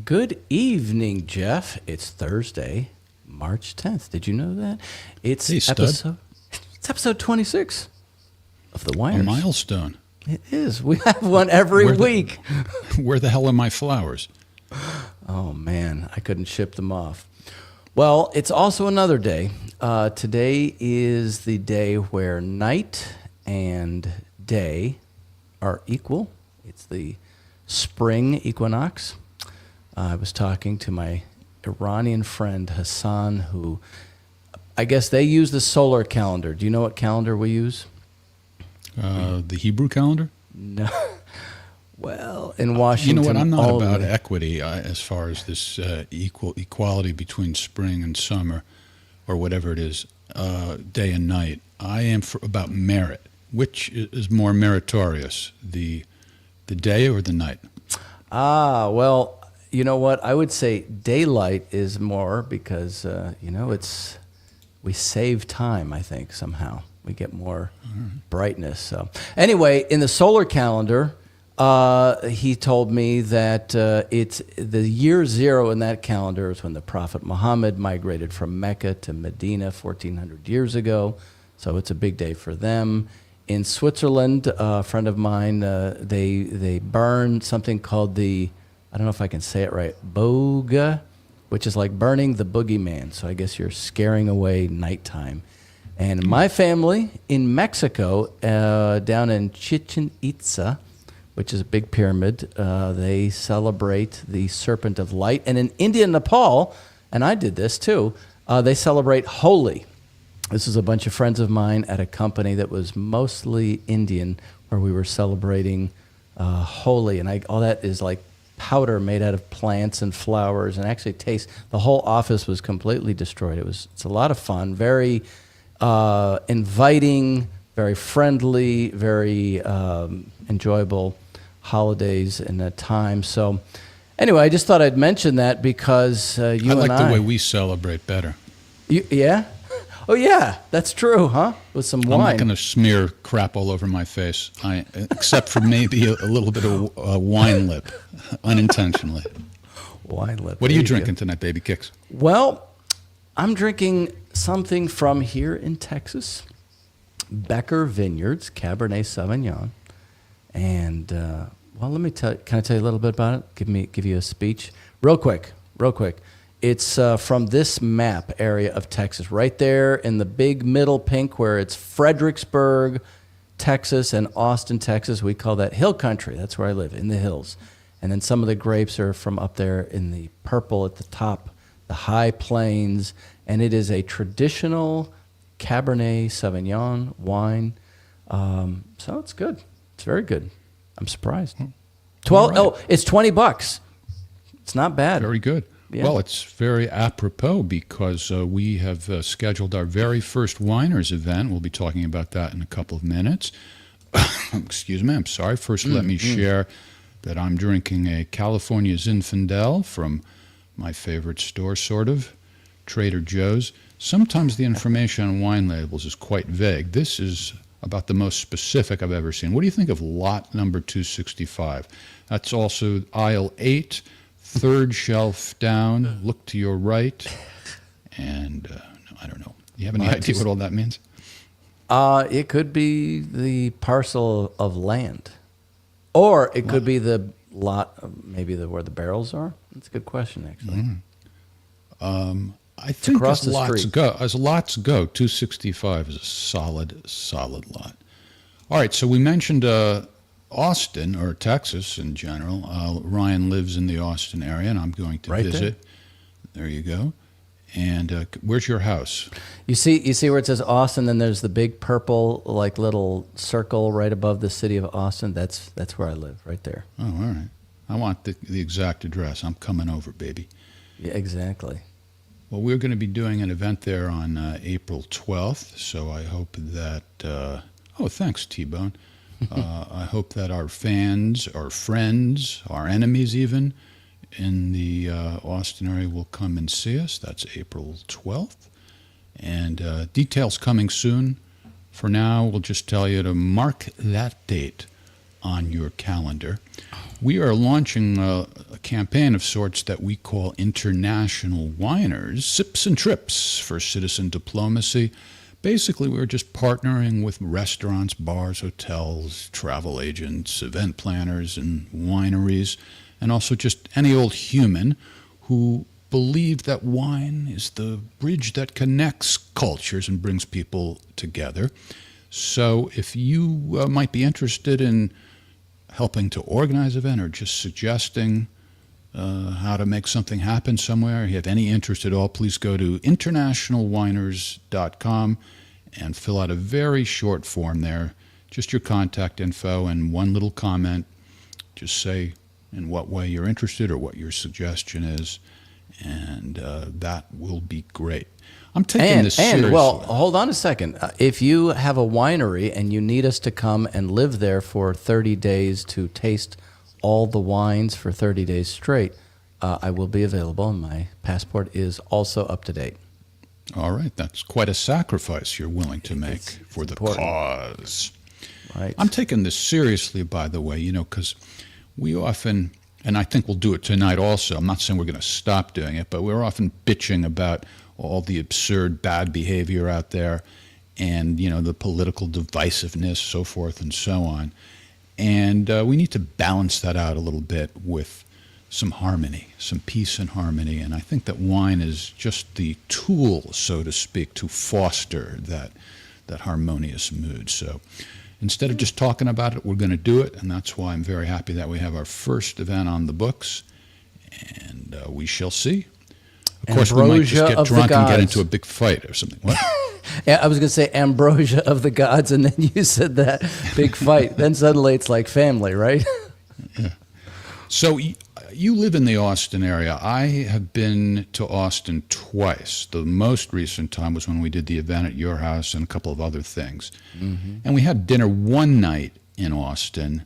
Good evening, Jeff. It's Thursday, March 10th. Did you know that? It's Hey, stud. episode 26 of The A Winers. milestone. It is. We have one every week. Where the hell are my flowers? Oh, man. I couldn't ship them off. Well, it's also another day. Today is the day where night and day are equal. It's the spring equinox. I was talking to my Iranian friend Hassan, who I guess they use the solar calendar. Do you know what calendar we use? The Hebrew calendar? No. Well, in Washington, You know what? I'm not only. about equity as far as this equality between spring and summer, or whatever it is, day and night. I am about merit. Which is more meritorious, the day or the night? Well, you know what? I would say daylight is more because, we save time, I think, somehow. We get more brightness. So anyway, in the solar calendar, he told me that it's the year zero in that calendar is when the Prophet Muhammad migrated from Mecca to Medina 1,400 years ago. So it's a big day for them. In Switzerland, a friend of mine, they burn something called I don't know if I can say it right, boga, which is like burning the boogeyman. So I guess you're scaring away nighttime. And my family in Mexico, down in Chichen Itza, which is a big pyramid, they celebrate the Serpent of Light. And in India and Nepal, and I did this too, they celebrate Holi. This is a bunch of friends of mine at a company that was mostly Indian, where we were celebrating Holi. And all that is like powder made out of plants and flowers, and actually the whole office was completely destroyed. It's a lot of fun, very inviting, very friendly, very enjoyable holidays and a time. So anyway, I just thought I'd mention that because you and I... I like the way we celebrate better. Yeah? Oh, yeah, that's true, huh? With some wine. I'm not going to smear crap all over my face, except for maybe a little bit of wine lip, unintentionally. Wine lip. What are you drinking tonight, Baby Kicks? Well, I'm drinking something from here in Texas, Becker Vineyards, Cabernet Sauvignon. And, let me can I tell you a little bit about it? Give you a speech? Real quick. It's from this map area of Texas, right there in the big middle pink where it's Fredericksburg, Texas, and Austin, Texas. We call that hill country. That's where I live, in the hills. And then some of the grapes are from up there in the purple at the top, the high plains. And it is a traditional Cabernet Sauvignon wine. So it's good. It's very good. I'm surprised. It's $20. It's not bad. Very good. Yeah. Well, it's very apropos because we have scheduled our very first Winers event. We'll be talking about that in a couple of minutes. Excuse me, I'm sorry. First, let me share that I'm drinking a California Zinfandel from my favorite store, sort of, Trader Joe's. Sometimes the information on wine labels is quite vague. This is about the most specific I've ever seen. What do you think of lot number 265? That's also aisle 8. Third shelf down, look to your right, and I don't know. You have any idea what all that means? It could be the parcel of land, or it could be the lot, maybe where the barrels are. That's a good question, actually. I think across as the lots street. go, 265 is a solid lot. All right, so we mentioned Austin, or Texas in general. Ryan lives in the Austin area, and I'm going to visit. There you go. And where's your house? You see where it says Austin, then there's the big purple like little circle right above the city of Austin. That's where I live, right there. Oh, all right. I want the exact address. I'm coming over, baby. Yeah, exactly. Well, we're going to be doing an event there on April 12th, so I hope that... thanks, T-Bone. I hope that our fans, our friends, our enemies even, in the Austin area will come and see us. That's April 12th. And details coming soon. For now, we'll just tell you to mark that date on your calendar. We are launching a campaign of sorts that we call International Winers, Sips and Trips for Citizen Diplomacy. Basically, we're just partnering with restaurants, bars, hotels, travel agents, event planners, and wineries, and also just any old human who believe that wine is the bridge that connects cultures and brings people together. So if you might be interested in helping to organize an event or just suggesting how to make something happen somewhere, if you have any interest at all, please go to internationalwiners.com and fill out a very short form there, just your contact info and one little comment. Just say in what way you're interested or what your suggestion is, and that will be great. I'm taking this seriously. Well, hold on a second. If you have a winery and you need us to come and live there for 30 days to taste all the wines for 30 days straight, I will be available, and my passport is also up to date. All right, that's quite a sacrifice you're willing to make for the important. cause. Right. I'm taking this seriously, by the way, because we often, and I think we'll do it tonight also, I'm not saying we're going to stop doing it, but we're often bitching about all the absurd bad behavior out there and, the political divisiveness, so forth and so on. And we need to balance that out a little bit with some harmony, some peace and harmony. And I think that wine is just the tool, so to speak, to foster that harmonious mood. So instead of just talking about it, we're going to do it. And that's why I'm very happy that we have our first event on the books. And we shall see. Of course, we might just get drunk and get into a big fight or something. What? Yeah, I was going to say ambrosia of the gods, and then you said that big fight. Then suddenly it's like family, right? Yeah. So you live in the Austin area. I have been to Austin twice. The most recent time was when we did the event at your house and a couple of other things. Mm-hmm. And we had dinner one night in Austin,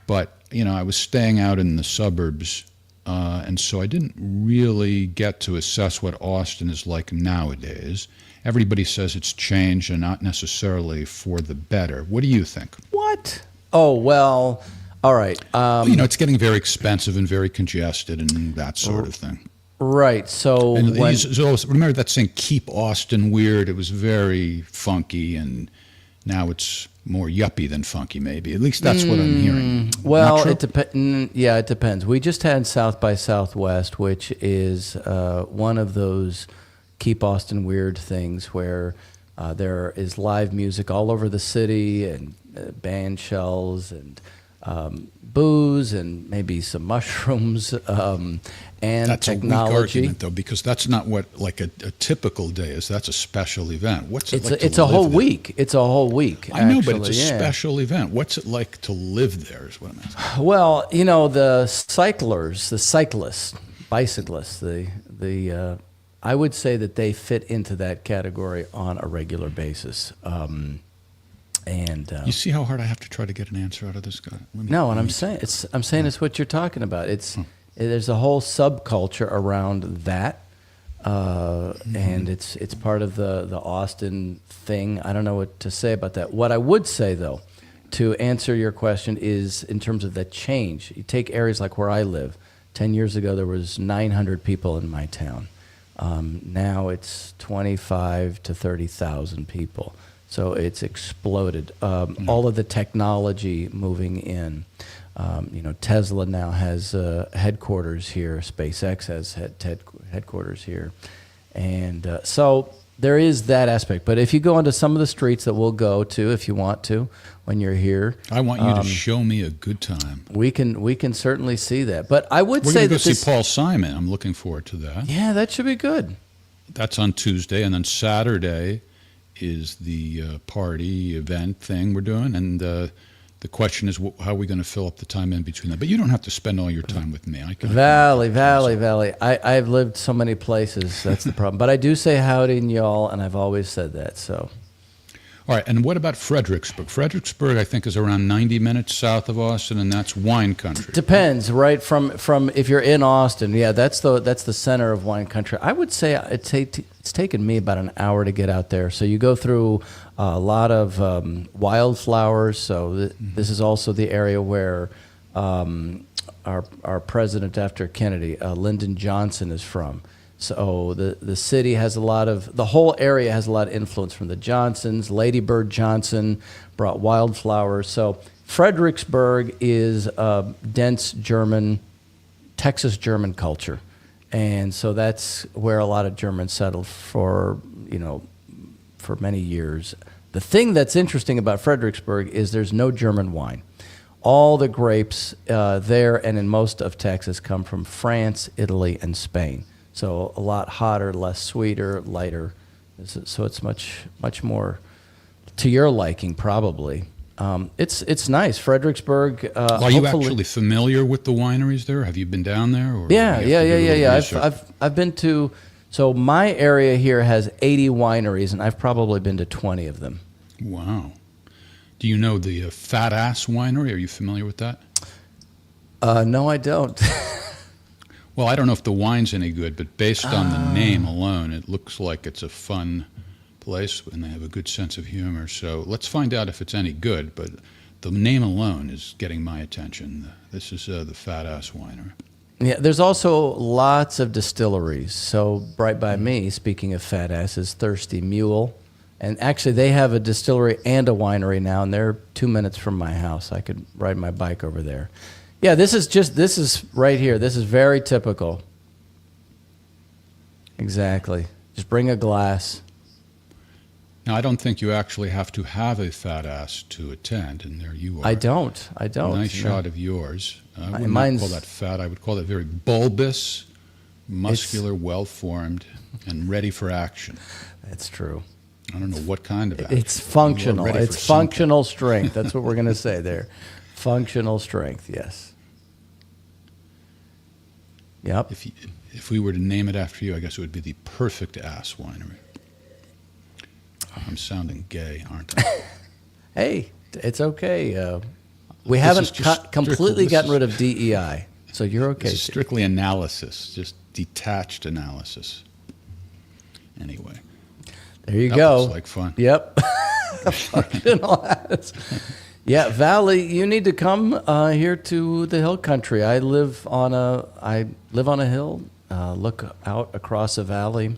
but, I was staying out in the suburbs. And so I didn't really get to assess what Austin is like nowadays. Everybody says it's changed and not necessarily for the better. What do you think? What? Oh, well, all right. It's getting very expensive and very congested and that sort of thing. Right. So remember that saying, keep Austin weird? It was very funky, and now it's more yuppie than funky, maybe. At least that's what I'm hearing. Well, it depends. We just had South by Southwest, which is one of those keep Austin weird things where there is live music all over the city and band shells and booze and maybe some mushrooms and that's technology. That's a weak argument, though, because that's not what a typical day is. That's a special event. What's it like it's a whole week. It's a whole week. I know, but it's a special event. What's it like to live there is what I'm asking. Well, the cyclists, bicyclists, I would say that they fit into that category on a regular basis. You see how hard I have to try to get an answer out of this guy? I'm saying it's what you're talking about. There's a whole subculture around that, and it's part of the Austin thing. I don't know what to say about that. What I would say, though, to answer your question, is in terms of the change. You take areas like where I live. 10 years ago, there was 900 people in my town. Now it's 25 to 30,000 people. So it's exploded. All of the technology moving in. Tesla now has headquarters here. SpaceX has headquarters here. And so there is that aspect. But if you go onto some of the streets that we'll go to, if you want to, when you're here. I want you to show me a good time. We can certainly see that. But I would We're say going to go see Paul Simon. I'm looking forward to that. Yeah, that should be good. That's on Tuesday. And then Saturday is the party event thing we're doing, and the question is how are we going to fill up the time in between that? But you don't have to spend all your time with me. Valley. I've lived so many places. That's the problem. But I do say howdy and y'all, and I've always said that. So, all right. And what about Fredericksburg? Fredericksburg, I think, is around 90 minutes south of Austin, and that's wine country. Depends, right? From if you're in Austin, yeah, that's the center of wine country. I would say it's taken me about an hour to get out there. So you go through a lot of wildflowers. So this is also the area where our president after Kennedy, Lyndon Johnson, is from. So the city has the whole area has a lot of influence from the Johnsons. Lady Bird Johnson brought wildflowers. So Fredericksburg is a dense Texas German culture. And so that's where a lot of Germans settled for many years. The thing that's interesting about Fredericksburg is there's no German wine. All the grapes there and in most of Texas come from France, Italy, and Spain. So a lot hotter, less sweeter, lighter. So it's much more to your liking, probably. It's nice. Fredericksburg. Are you actually familiar with the wineries there? Have you been down there? Or Yeah. I've been to. So my area here has 80 wineries, and I've probably been to 20 of them. Wow. Do you know the Fat Ass Winery? Are you familiar with that? No, I don't. Well, I don't know if the wine's any good, but based on the name alone, it looks like it's a fun place, and they have a good sense of humor. So let's find out if it's any good, but the name alone is getting my attention. This is the Fat Ass Winery. Yeah, there's also lots of distilleries. So right by me, speaking of fat ass, is Thirsty Mule. And actually, they have a distillery and a winery now, and they're 2 minutes from my house. I could ride my bike over there. Yeah, this is right here. This is very typical. Exactly. Just bring a glass. Now, I don't think you actually have to have a fat ass to attend, and there you are. I don't. Nice shot of yours. I would not mine's- call that fat. I would call that very bulbous, muscular, well-formed, and ready for action. That's true. I don't know what kind of action. It's functional. You are ready It's for something. functional strength. That's what we're going to say there. Functional strength, yes. Yep. If we were to name it after you, I guess it would be the Perfect Ass Winery. I'm sounding gay, aren't I? Hey, it's okay. We This haven't is just completely this gotten is- rid of DEI, so you're okay. This is strictly analysis, just detached analysis. Anyway, There you that go. looks like fun. Yep. Functional ass. Yeah, Valley, you need to come here to the hill country. I live on a hill. Look out across a valley.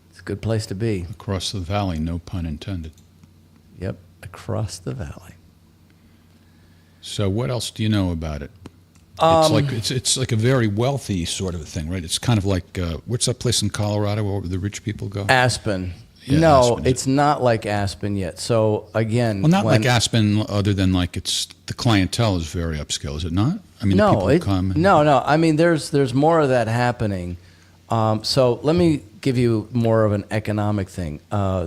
It's a good place to be. Across the valley, no pun intended. Yep, across the valley. So what else do you know about it? It's like a very wealthy sort of a thing, right? It's kind of like what's that place in Colorado where the rich people go? Aspen. Yeah, No, Aspen. it's not like Aspen yet. So again, Well, not like Aspen, other than like it's the clientele is very upscale, is it not? I mean, the No, people who come. And, no. I mean, there's more of that happening. So let me give you more of an economic thing.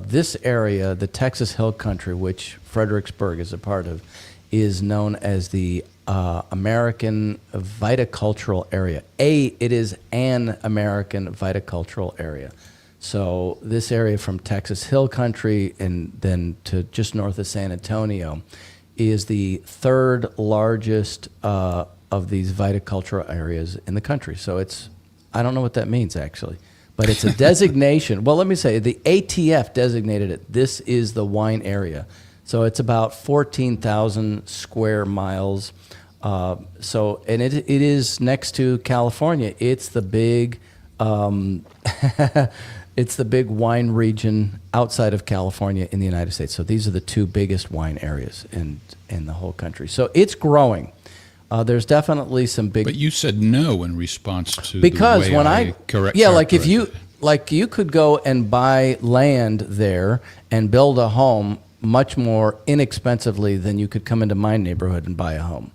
This area, the Texas Hill Country, which Fredericksburg is a part of, is known as the American Viticultural Area. It is an American viticultural area. So this area from Texas Hill Country and then to just north of San Antonio is the third largest of these viticultural areas in the country. So I don't know what that means actually, but it's a designation. Well, let me say the ATF designated it. This is the wine area. So it's about 14,000 square miles. And it is next to California. It's the big, it's the big wine region outside of California in the United States. So these are the two biggest wine areas in the whole country. So it's growing. There's definitely some big. But you said no in response to Because the way when like if you characterized it. you could go and buy land there and build a home much more inexpensively than you could come into my neighborhood and buy a home.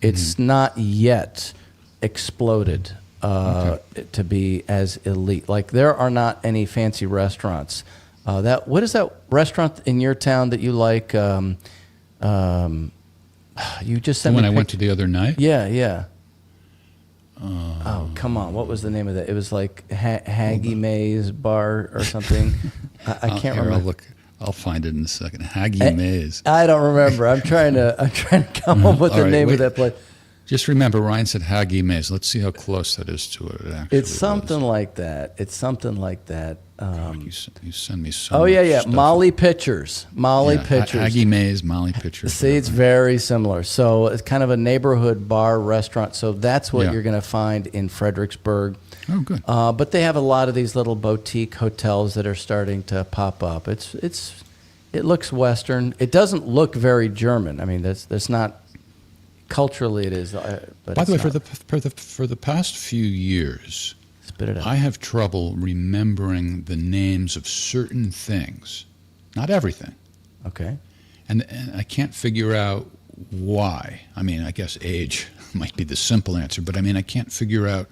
It's not yet exploded to be as elite. Like there are not any fancy restaurants. What is that restaurant in your town that you like? You just sent when me I a went to the other night. Yeah. Oh, come on. What was the name of that? It was like Haggy Mays Bar or something. I can't remember. I'll find it in a second. Haggy Mays. I don't remember. I'm trying to come up with All the right, name wait. of that place. Just remember, Ryan said Haggy Mays. Let's see how close that is to what it actually It's something like that. It's something like that. You send me so Oh much yeah. stuff. Molly Pictures. Molly Yeah, Pictures. Aggie Mae's, Molly Pictures. See, it's very similar. So it's kind of a neighborhood bar restaurant. So that's what Yeah. you're going to find in Fredericksburg. Oh, good. But they have a lot of these little boutique hotels that are starting to pop up. It looks Western. It doesn't look very German. I mean, that's not culturally it is. But By the way, it's for the past few years, spit it out. I have trouble remembering the names of certain things, not everything, Okay. and I can't figure out why. I mean, I guess age might be the simple answer, but I mean, I can't figure out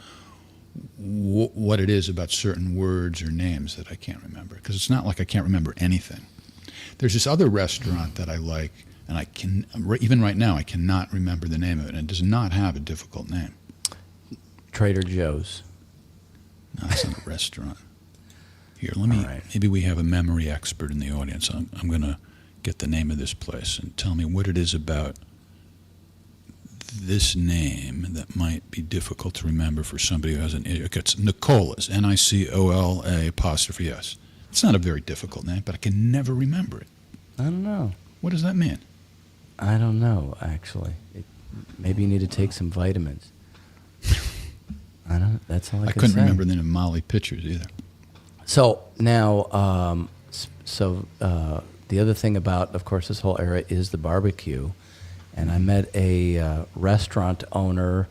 what it is about certain words or names that I can't remember, because it's not like I can't remember anything. There's this other restaurant that I like, and even right now I cannot remember the name of it, and it does not have a difficult name. Trader Joe's. No, it's not a restaurant. Here, All right. maybe we have a memory expert in the audience. I'm going to get the name of this place and tell me what it is about this name that might be difficult to remember for somebody who has it's Nicola's, Nicola apostrophe S. It's not a very difficult name, but I can never remember it. I don't know. What does that mean? I don't know, actually. Maybe you need to take some vitamins. I don't. That's all I I can couldn't say. remember the name of Molly Pictures either. So now, the other thing about, of course, this whole area is the barbecue. And I met a restaurant owner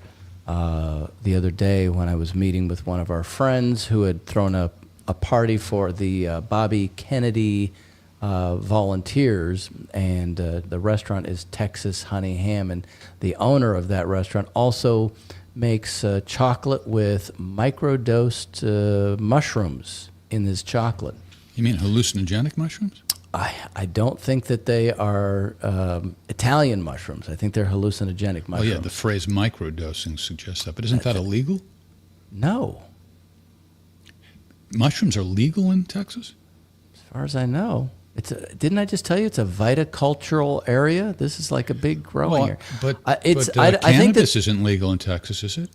the other day when I was meeting with one of our friends who had thrown a party for the Bobby Kennedy volunteers, and the restaurant is Texas Honey Ham, and the owner of that restaurant also makes chocolate with microdosed mushrooms in his chocolate. You mean hallucinogenic mushrooms? I don't think that they are Italian mushrooms. I think they're hallucinogenic Oh mushrooms. yeah, the phrase microdosing suggests that, but isn't that illegal? No, Mushrooms are legal in Texas? as far as I know. Didn't I just tell you it's a viticultural area? This is like a big growing area. But I think cannabis that isn't legal in Texas, is it?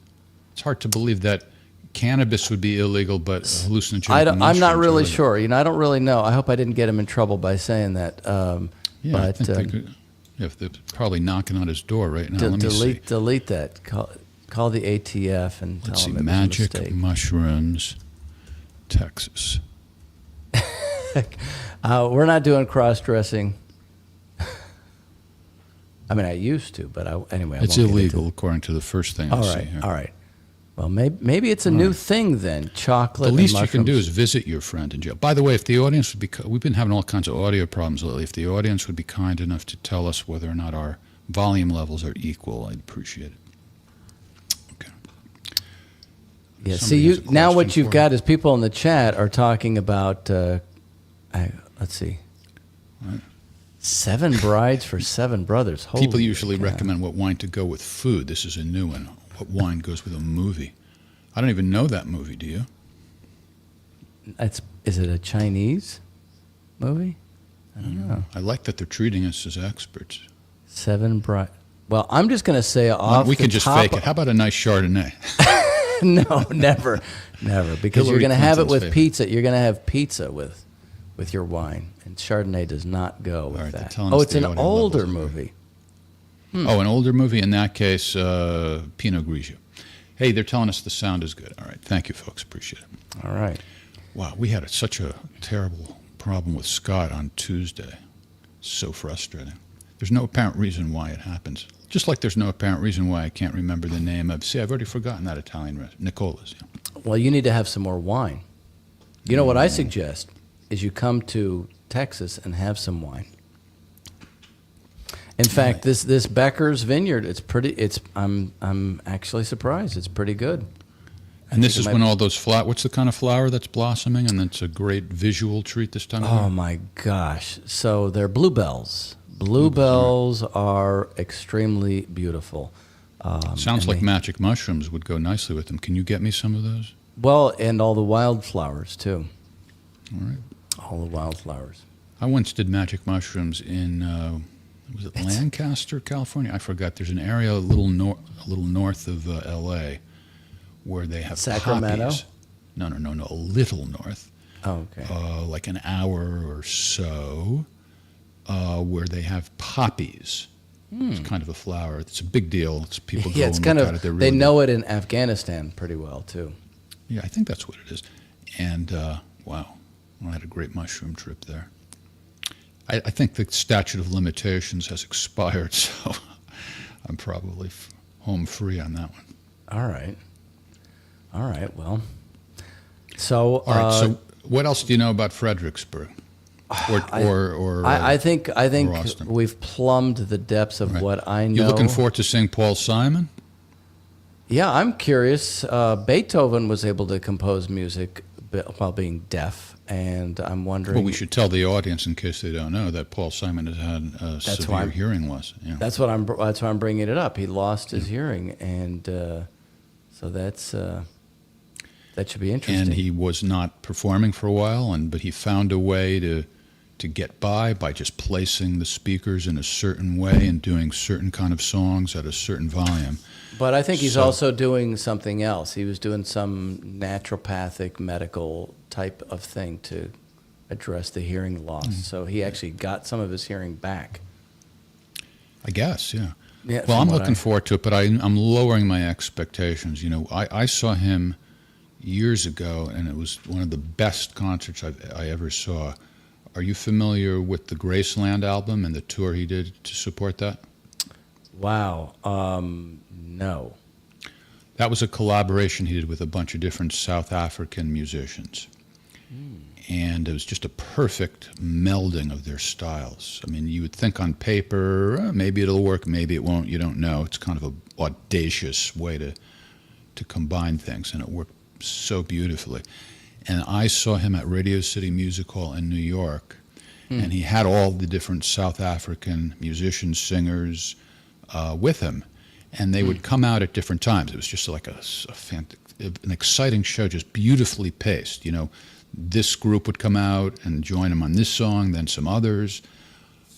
It's hard to believe that cannabis would be illegal, but hallucinogenic I'm not mushrooms are really legal. sure. I don't really know. I hope I didn't get him in trouble by saying that. Yeah, I but think they could. Yeah, they're probably knocking on his door right now. Let me see. delete that. Call the ATF and Let's tell see. them it was a Magic mistake. mushrooms, Texas. We're not doing cross-dressing. I mean, I used to, but anyway. I It's won't get into illegal according to the first thing I All see right, here. all right. Well, maybe it's a new thing then. Chocolate. The least you can do mushrooms. is visit your friend in jail. By the way, if the audience would be, we've been having all kinds of audio problems lately. If the audience would be kind enough to tell us whether or not our volume levels are equal, I'd appreciate it. Okay. Yeah. Somebody See, has a now question what you've for got is people in the chat are talking about. Let's see. Right. 7 brides for 7 brothers. Holy People usually cow. recommend what wine to go with food. This is a new one. What wine goes with a movie? I don't even know that movie. Do you? Is it a Chinese movie? I don't know. I like that they're treating us as experts. 7 bride. Well, I'm just going to say off We the can just top fake it. How about a nice Chardonnay? No, never, because you're Hillary going to have it Clinton's with favorite. pizza. You're going to have pizza with your wine, and Chardonnay does not go with right, they're that. telling Oh, us it's the an audio older levels are movie. Oh, an older movie. In that case, Pinot Grigio. Hey, they're telling us the sound is good. All right. Thank you, folks. Appreciate it. All right. Wow, we had such a terrible problem with Scott on Tuesday. So frustrating. There's no apparent reason why it happens. Just like there's no apparent reason why I can't remember the name of. See, I've already forgotten that Italian restaurant. Nicola's. Yeah. Well, you need to have some more wine. You know what I suggest is you come to Texas and have some wine. In fact, this Becker's Vineyard, I'm actually surprised. It's pretty good. And this think is it when might- all those what's the kind of flower that's blossoming, and it's a great visual treat this time of Oh year? my gosh! So they're bluebells. Bluebells are extremely beautiful. Sounds and like they- magic mushrooms would go nicely with them. Can you get me some of those? Well, and all the wildflowers too. All right. All the wildflowers. I once did magic mushrooms in was it Lancaster, California? I forgot. There's an area a little north of L.A. where they have Sacramento? poppies. No, a little north, Oh, okay. like an hour or so, where they have poppies. It's kind of a flower. It's a big deal. It's people go Yeah, it's and kind look of. at it. They're They really know it in Afghanistan pretty well too. Yeah, I think that's what it is. And wow, I had a great mushroom trip there. I think the statute of limitations has expired, so I'm probably home free on that one. All right. All right. Well. So. All right. So, what else do you know about Fredericksburg? Or I think Austin? we've plumbed the depths of Right. what I know. You looking forward to seeing Paul Simon? Yeah, I'm curious. Beethoven was able to compose music while being deaf, and I'm wondering. Well, we should tell the audience, in case they don't know, that Paul Simon has had a why severe I'm- hearing loss. Yeah. That's why I'm bringing it up. He lost his hearing, and so that should be interesting. And he was not performing for a while, but he found a way to get by just placing the speakers in a certain way and doing certain kind of songs at a certain volume. But I think he's So- also doing something else. He was doing some naturopathic medical type of thing to address the hearing loss. So he actually got some of his hearing back. I guess, yeah. Yeah, Well, I'm from what looking forward to it, but I'm lowering my expectations. You know, I saw him years ago, and it was one of the best concerts I ever saw. Are you familiar with the Graceland album and the tour he did to support that? Wow. No. That was a collaboration he did with a bunch of different South African musicians. And it was just a perfect melding of their styles. I mean, you would think on paper, maybe it'll work, maybe it won't, you don't know. It's kind of an audacious way to combine things, and it worked so beautifully. And I saw him at Radio City Music Hall in New York, and he had all the different South African musicians, singers with him, and they would come out at different times. It was just like an exciting show, just beautifully paced. You know, this group would come out and join him on this song, then some others.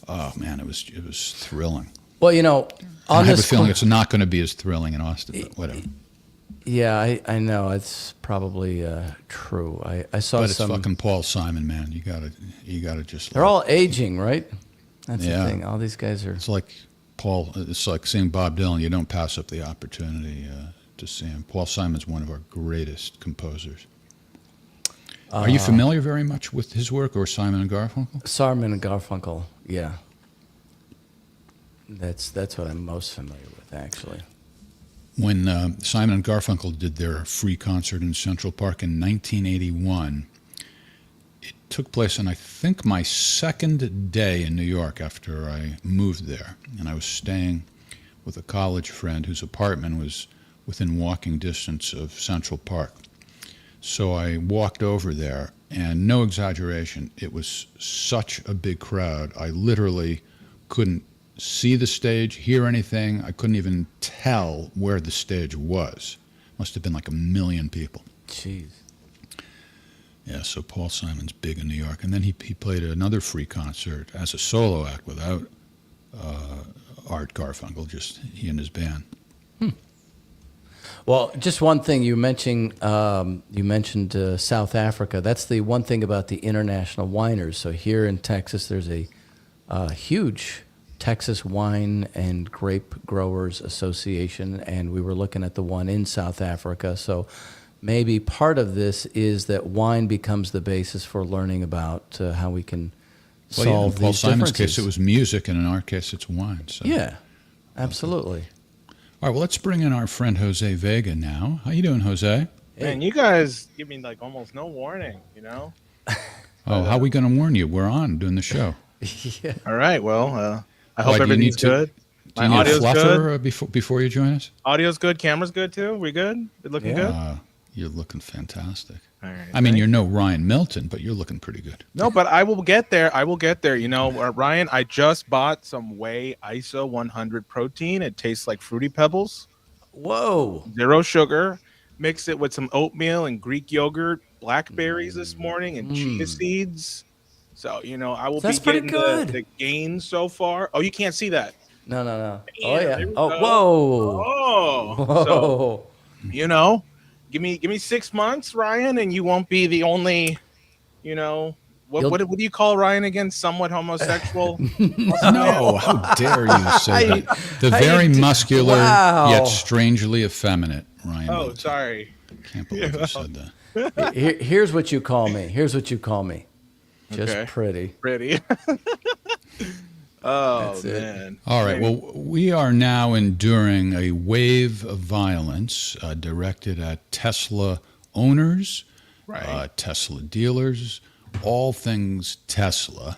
Oh man, it was thrilling. Well, you know, And on I have a this feeling it's not going to be as thrilling in Austin, but whatever. Yeah, I know it's probably true. I saw But it's some. fucking Paul Simon, man. You gotta just. They're all aging, right? That's Yeah. the thing. All these guys are. It's like Paul. It's like seeing Bob Dylan. You don't pass up the opportunity to see him. Paul Simon's one of our greatest composers. Are you familiar very much with his work or Simon and Garfunkel? Simon and Garfunkel. Yeah. That's what I'm most familiar with, actually. When Simon and Garfunkel did their free concert in Central Park in 1981, it took place on, I think, my second day in New York after I moved there. And I was staying with a college friend whose apartment was within walking distance of Central Park. So I walked over there, and no exaggeration, it was such a big crowd. I literally couldn't see the stage, hear anything. I couldn't even tell where the stage was. Must have been like 1 million people. Jeez. Yeah, so Paul Simon's big in New York. And then he played another free concert as a solo act without Art Garfunkel, just he and his band. Well, just one thing you mentioned. You mentioned South Africa. That's the one thing about the international winers. So here in Texas, there's a huge Texas Wine and Grape Growers Association, and we were looking at the one in South Africa. So maybe part of this is that wine becomes the basis for learning about how we can Well, yeah, in solve Paul these Simon's differences. case, it was music, and in our case, it's wine. So. Yeah, absolutely. All right, well, let's bring in our friend Jose Vega now. How you doing, Jose? Man, you guys give me like almost no warning, you know? Oh, how are we going to warn you? We're on doing the show. Yeah. All right, well, I Why, hope do you need everything's to- good. Do My you need a audio's fluffer good. before you join us? Audio's good. Camera's good too. We good? We looking Yeah. good? You're looking fantastic. All right. I mean, thanks. you're no Ryan Milton, but you're looking pretty good. No, but I will get there. I will get there. You know, Ryan, I just bought some Whey ISO 100 protein. It tastes like Fruity Pebbles, Whoa. 0 sugar. Mix it with some oatmeal and Greek yogurt, blackberries this morning, and chia seeds. So, you know, I will That's be pretty getting good. the gains so far. Oh, you can't see that. No. Oh Yeah, yeah. there we Oh go. whoa. Oh, so Whoa. you know, give me 6 months, Ryan, and you won't be the only You know, You'll- what do you call Ryan again? Somewhat homosexual? No, how dare you say that? The how very you d- muscular Wow. yet strangely effeminate Ryan Oh, Wilson. sorry. Can't believe you said that. Here's what you call me. Here's what you call me. Just Okay. pretty. Pretty. Oh That's it. man. All right. Well, we are now enduring a wave of violence directed at Tesla owners, Right. Tesla dealers, all things Tesla.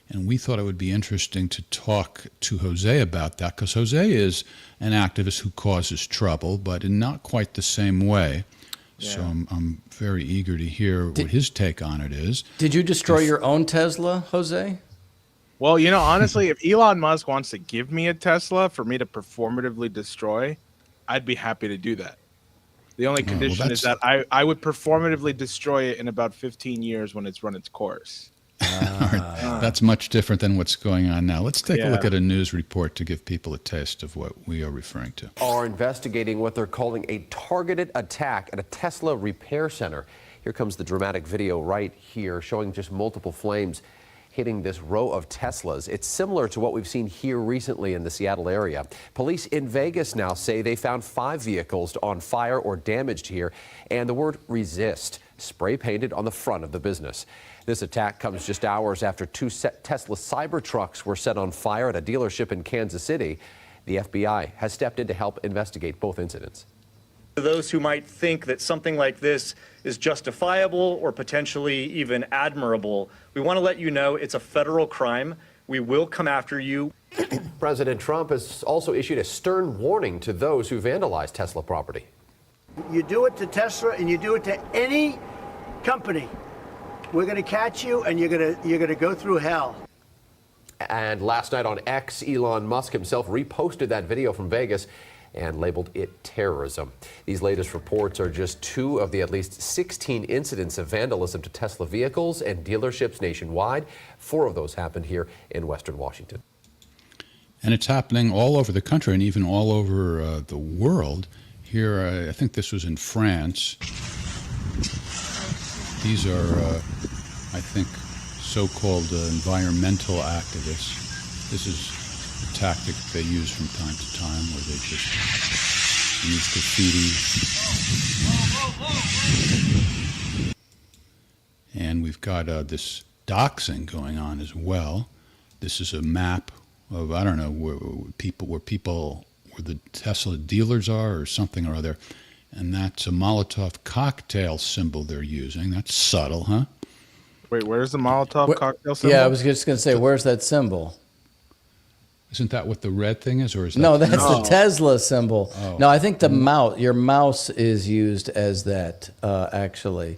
And we thought it would be interesting to talk to Jose about that because Jose is an activist who causes trouble, but in not quite the same way. So Yeah. I'm very eager to hear what his take on it is. Did you destroy your own Tesla, Jose? Well, honestly, if Elon Musk wants to give me a Tesla for me to performatively destroy, I'd be happy to do that. The only well, condition is that I would performatively destroy it in about 15 years when it's run its course. That's much different than what's going on now. Let's take a look Yeah. at a news report to give people a taste of what we are referring to. Are investigating what they're calling a targeted attack at a Tesla repair center. Here comes the dramatic video right here showing just multiple flames hitting this row of Teslas. It's similar to what we've seen here recently in the Seattle area. Police in Vegas now say they found 5 vehicles on fire or damaged here, and the word resist spray painted on the front of the business. This attack comes just hours after 2 Tesla Cybertrucks were set on fire at a dealership in Kansas City. The FBI has stepped in to help investigate both incidents. To those who might think that something like this is justifiable or potentially even admirable, we want to let you know it's a federal crime. We will come after you. President Trump has also issued a stern warning to those who vandalize Tesla property. You do it to Tesla and you do it to any company, we're going to catch you and you're going to go through hell. And last night on X, Elon Musk himself reposted that video from Vegas and labeled it terrorism. These latest reports are just 2 of the at least 16 incidents of vandalism to Tesla vehicles and dealerships nationwide. 4 of those happened here in Western Washington. And it's happening all over the country and even all over the world. Here, I think this was in France. These are, I think, so-called environmental activists. This is a tactic they use from time to time where they just use graffiti. And we've got this doxing going on as well. This is a map of, I don't know, where the Tesla dealers are or something or other. And that's a Molotov cocktail symbol they're using. That's subtle, huh? Wait, where's the Molotov cocktail symbol? Yeah, I was just going to say, where's that symbol? Isn't that what the red thing is, or is that? No, that's the Tesla symbol. Oh. No, I think the mouse, your mouse is used as that, actually.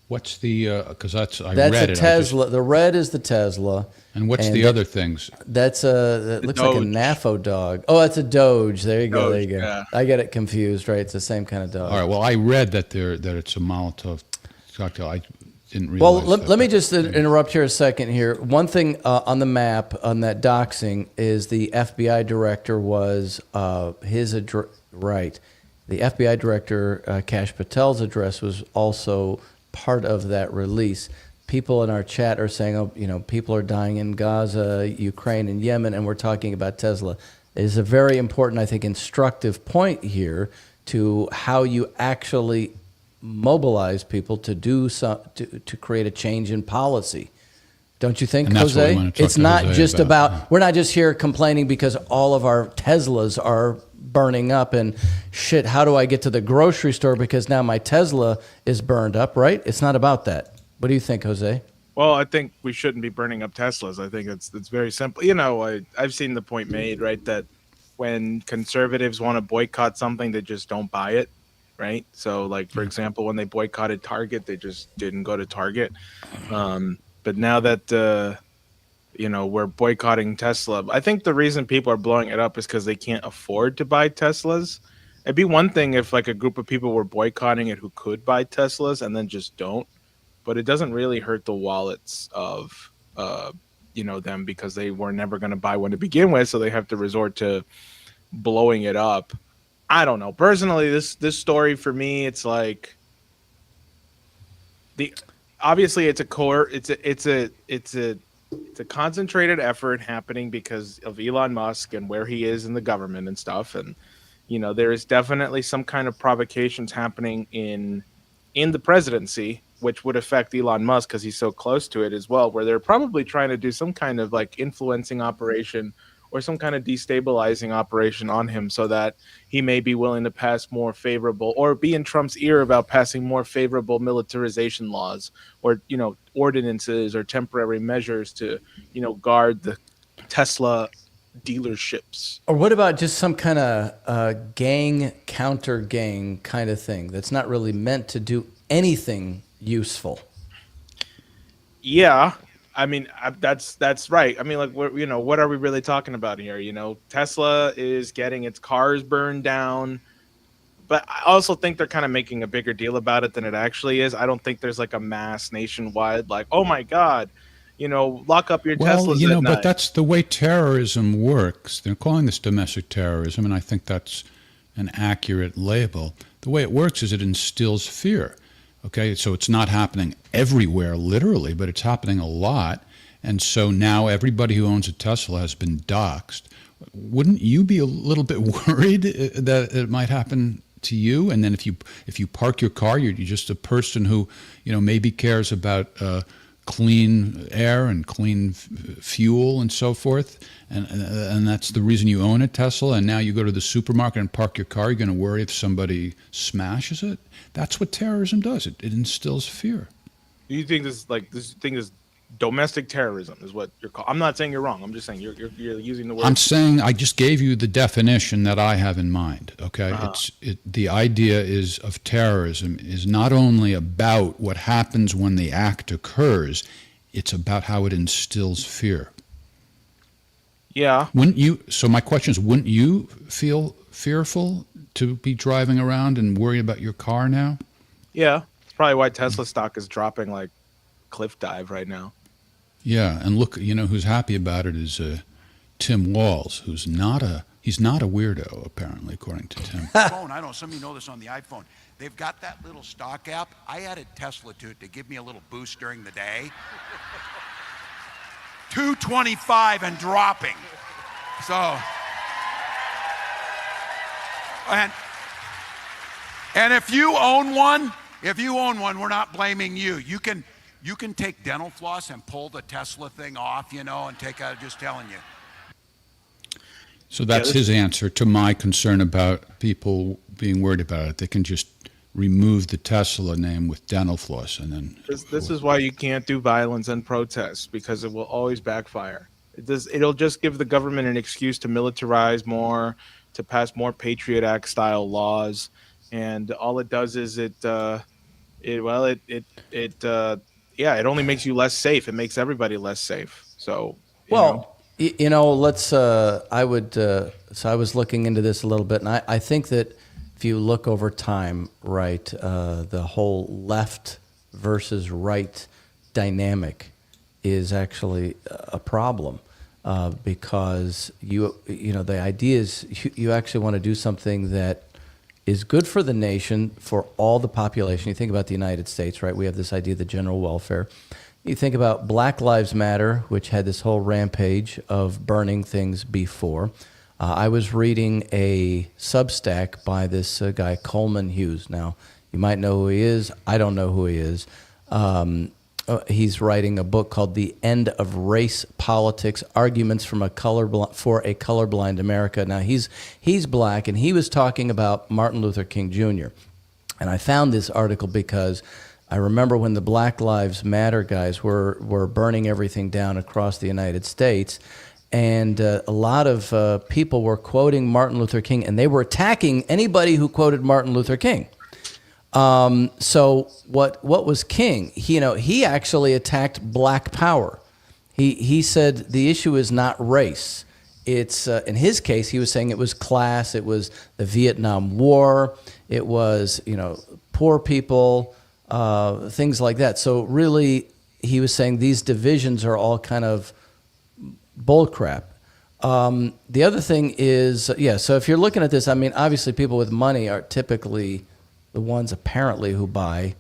What's the? Because that's I That's read a it. Tesla. The red is the Tesla. And what's and the other things? That looks like a Doge. NAFO dog. Oh, that's a Doge. There you go. There you Doge, go. yeah. I get it confused, right? It's the same kind of dog. All right. Well, I read that it's a Molotov cocktail. I didn't Well, realize. let me just interrupt here a second here. One thing on the map on that doxing is the FBI director was his address. Right, the FBI director Kash Patel's address was also part of that release. People in our chat are saying, "Oh, people are dying in Gaza, Ukraine, and Yemen," and we're talking about Tesla. It is a very important, I think, instructive point here to how you actually mobilize people to do to create a change in policy. Don't you think, And that's what we Jose? want to talk It's to not Jose just about. we're not just here complaining because all of our Teslas are burning up and shit, how do I get to the grocery store because now my Tesla is burned up, right? It's not about that. What do you think, Jose? Well, I think we shouldn't be burning up Teslas. I think it's very simple. I've seen the point made, right, that when conservatives want to boycott something, they just don't buy it, right? So, like, for example, when they boycotted Target, they just didn't go to Target. But now that, we're boycotting Tesla, I think the reason people are blowing it up is because they can't afford to buy Teslas. It'd be one thing if, like, a group of people were boycotting it who could buy Teslas and then just don't. But it doesn't really hurt the wallets of, them because they were never going to buy one to begin with. So they have to resort to blowing it up. I don't know. Personally, this story for me, it's like obviously it's a concentrated effort happening because of Elon Musk and where he is in the government and stuff. And there is definitely some kind of provocations happening in the presidency, which would affect Elon Musk because he's so close to it as well, where they're probably trying to do some kind of like influencing operation or some kind of destabilizing operation on him so that he may be willing to pass more favorable or be in Trump's ear about passing more favorable militarization laws or, ordinances or temporary measures to, guard the Tesla dealerships. Or what about just some kind of gang counter gang kind of thing that's not really meant to do anything useful? Yeah. I mean, that's right. I mean, like, what are we really talking about here? Tesla is getting its cars burned down, but I also think they're kind of making a bigger deal about it than it actually is. I don't think there's like a mass nationwide, like, oh my God, lock up your Teslas at night. But that's the way terrorism works. They're calling this domestic terrorism, and I think that's an accurate label. The way it works is it instills fear. Okay, so it's not happening everywhere, literally, but it's happening a lot. And so now everybody who owns a Tesla has been doxxed. Wouldn't you be a little bit worried that it might happen to you? And then if you park your car, you're just a person who, maybe cares about clean air and clean fuel and so forth. And that's the reason you own a Tesla. And now you go to the supermarket and park your car. You're going to worry if somebody smashes it. That's what terrorism does. It instills fear. Do you think this thing is domestic terrorism is what you're calling? I'm not saying you're wrong. I'm just saying you're using the word. I'm saying I just gave you the definition that I have in mind. Okay, the idea of terrorism is not only about what happens when the act occurs, it's about how it instills fear. Yeah. Wouldn't you? So my question is, wouldn't you feel fearful to be driving around and worry about your car now? Yeah, it's probably why Tesla stock is dropping like cliff dive right now. Yeah, and look, who's happy about it is Tim Walz, he's not a weirdo, apparently, according to Tim. Phone, I know some of you know this on the iPhone. They've got that little stock app. I added Tesla to it to give me a little boost during the day. 225 and dropping. So, and if you own one, we're not blaming you. You can take dental floss and pull the Tesla thing off, and take out, just telling you. So that's his answer to my concern about people being worried about it. They can just remove the Tesla name with dental floss and then. This is why you can't do violence and protests, because it will always backfire. It'll just give the government an excuse to militarize more, to pass more Patriot Act style laws, and all it does is it only makes you less safe. It makes everybody less safe. So let's. I was looking into this a little bit, and I think that if you look over time, right, the whole left versus right dynamic is actually a problem. Because the idea is you actually want to do something that is good for the nation, for all the population. You think about the United States, right? We have this idea of the general welfare. You think about Black Lives Matter, which had this whole rampage of burning things before. I was reading a Substack by this guy, Coleman Hughes. Now, you might know who he is. I don't know who he is. He's writing a book called The End of Race Politics, Arguments for a Colorblind America. Now, he's black, and he was talking about Martin Luther King Jr. And I found this article because I remember when the Black Lives Matter guys were burning everything down across the United States, and a lot of people were quoting Martin Luther King, and they were attacking anybody who quoted Martin Luther King. So what was King? He actually attacked Black Power. He said the issue is not race. It's in his case, he was saying it was class. It was the Vietnam War. It was poor people, things like that. So really, he was saying these divisions are all kind of bullcrap. The other thing is, so if you're looking at this, I mean, obviously people with money are typically the ones apparently who buy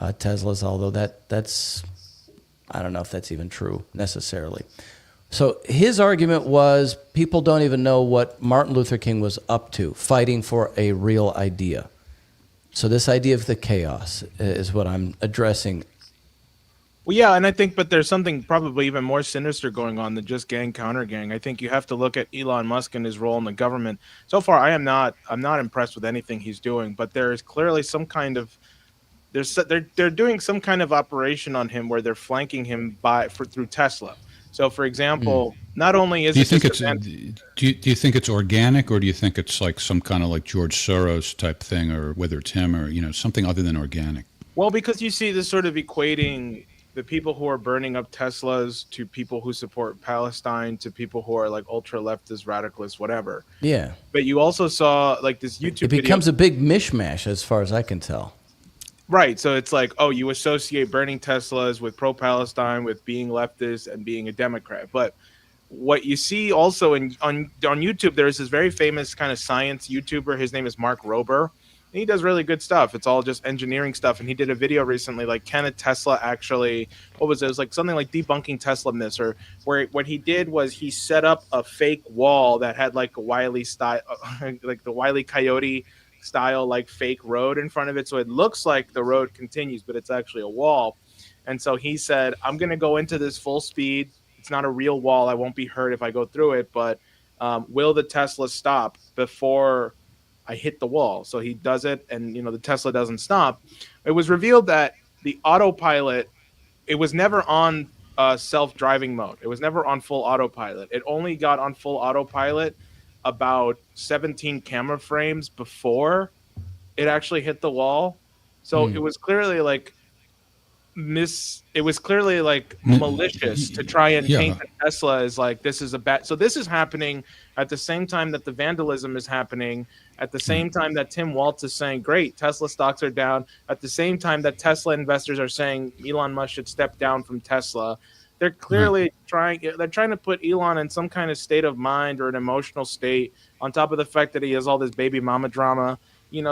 Teslas, although that's I don't know if that's even true necessarily. So his argument was people don't even know what Martin Luther King was up to, fighting for a real idea. So this idea of the chaos is what I'm addressing. Well, yeah, and I think, but there's something probably even more sinister going on than just gang counter gang. I think you have to look at Elon Musk and his role in the government. So far, I'm not impressed with anything he's doing, but there is clearly some kind of they're doing some kind of operation on him where they're flanking him through Tesla. So, for example, not only is Do you it think just it's do you think it's organic, or do you think it's like some kind of like George Soros type thing, or whether it's him or something other than organic? well, because you see this sort of equating the people who are burning up Teslas to people who support Palestine to people who are like ultra leftist, radicalists, whatever. Yeah. But you also saw like this YouTube It becomes video. a big mishmash as far as I can tell. Right. So it's like, oh, you associate burning Teslas with pro-Palestine, with being leftist and being a Democrat. But what you see also on YouTube, there's this very famous kind of science YouTuber. His name is Mark Rober. And he does really good stuff. It's all just engineering stuff. And he did a video recently, like, can a Tesla actually, what was it? It was like something like debunking Tesla myths, or where what he did was he set up a fake wall that had like a Wile E. style, like the Wile E. Coyote style, like fake road in front of it. So it looks like the road continues, but it's actually a wall. And so he said, I'm going to go into this full speed. It's not a real wall. I won't be hurt if I go through it, but will the Tesla stop before I hit the wall? So he does it, and the Tesla doesn't stop. It was revealed that the autopilot, it was never on self-driving mode. It was never on full autopilot. It only got on full autopilot about 17 camera frames before it actually hit the wall. So it was clearly like malicious to try and paint the Tesla as like this is a bad. So this is happening at the same time that the vandalism is happening, at the same time that Tim Waltz is saying, great, Tesla stocks are down, at the same time that Tesla investors are saying Elon Musk should step down from Tesla. They're clearly trying to put Elon in some kind of state of mind or an emotional state, on top of the fact that he has all this baby mama drama,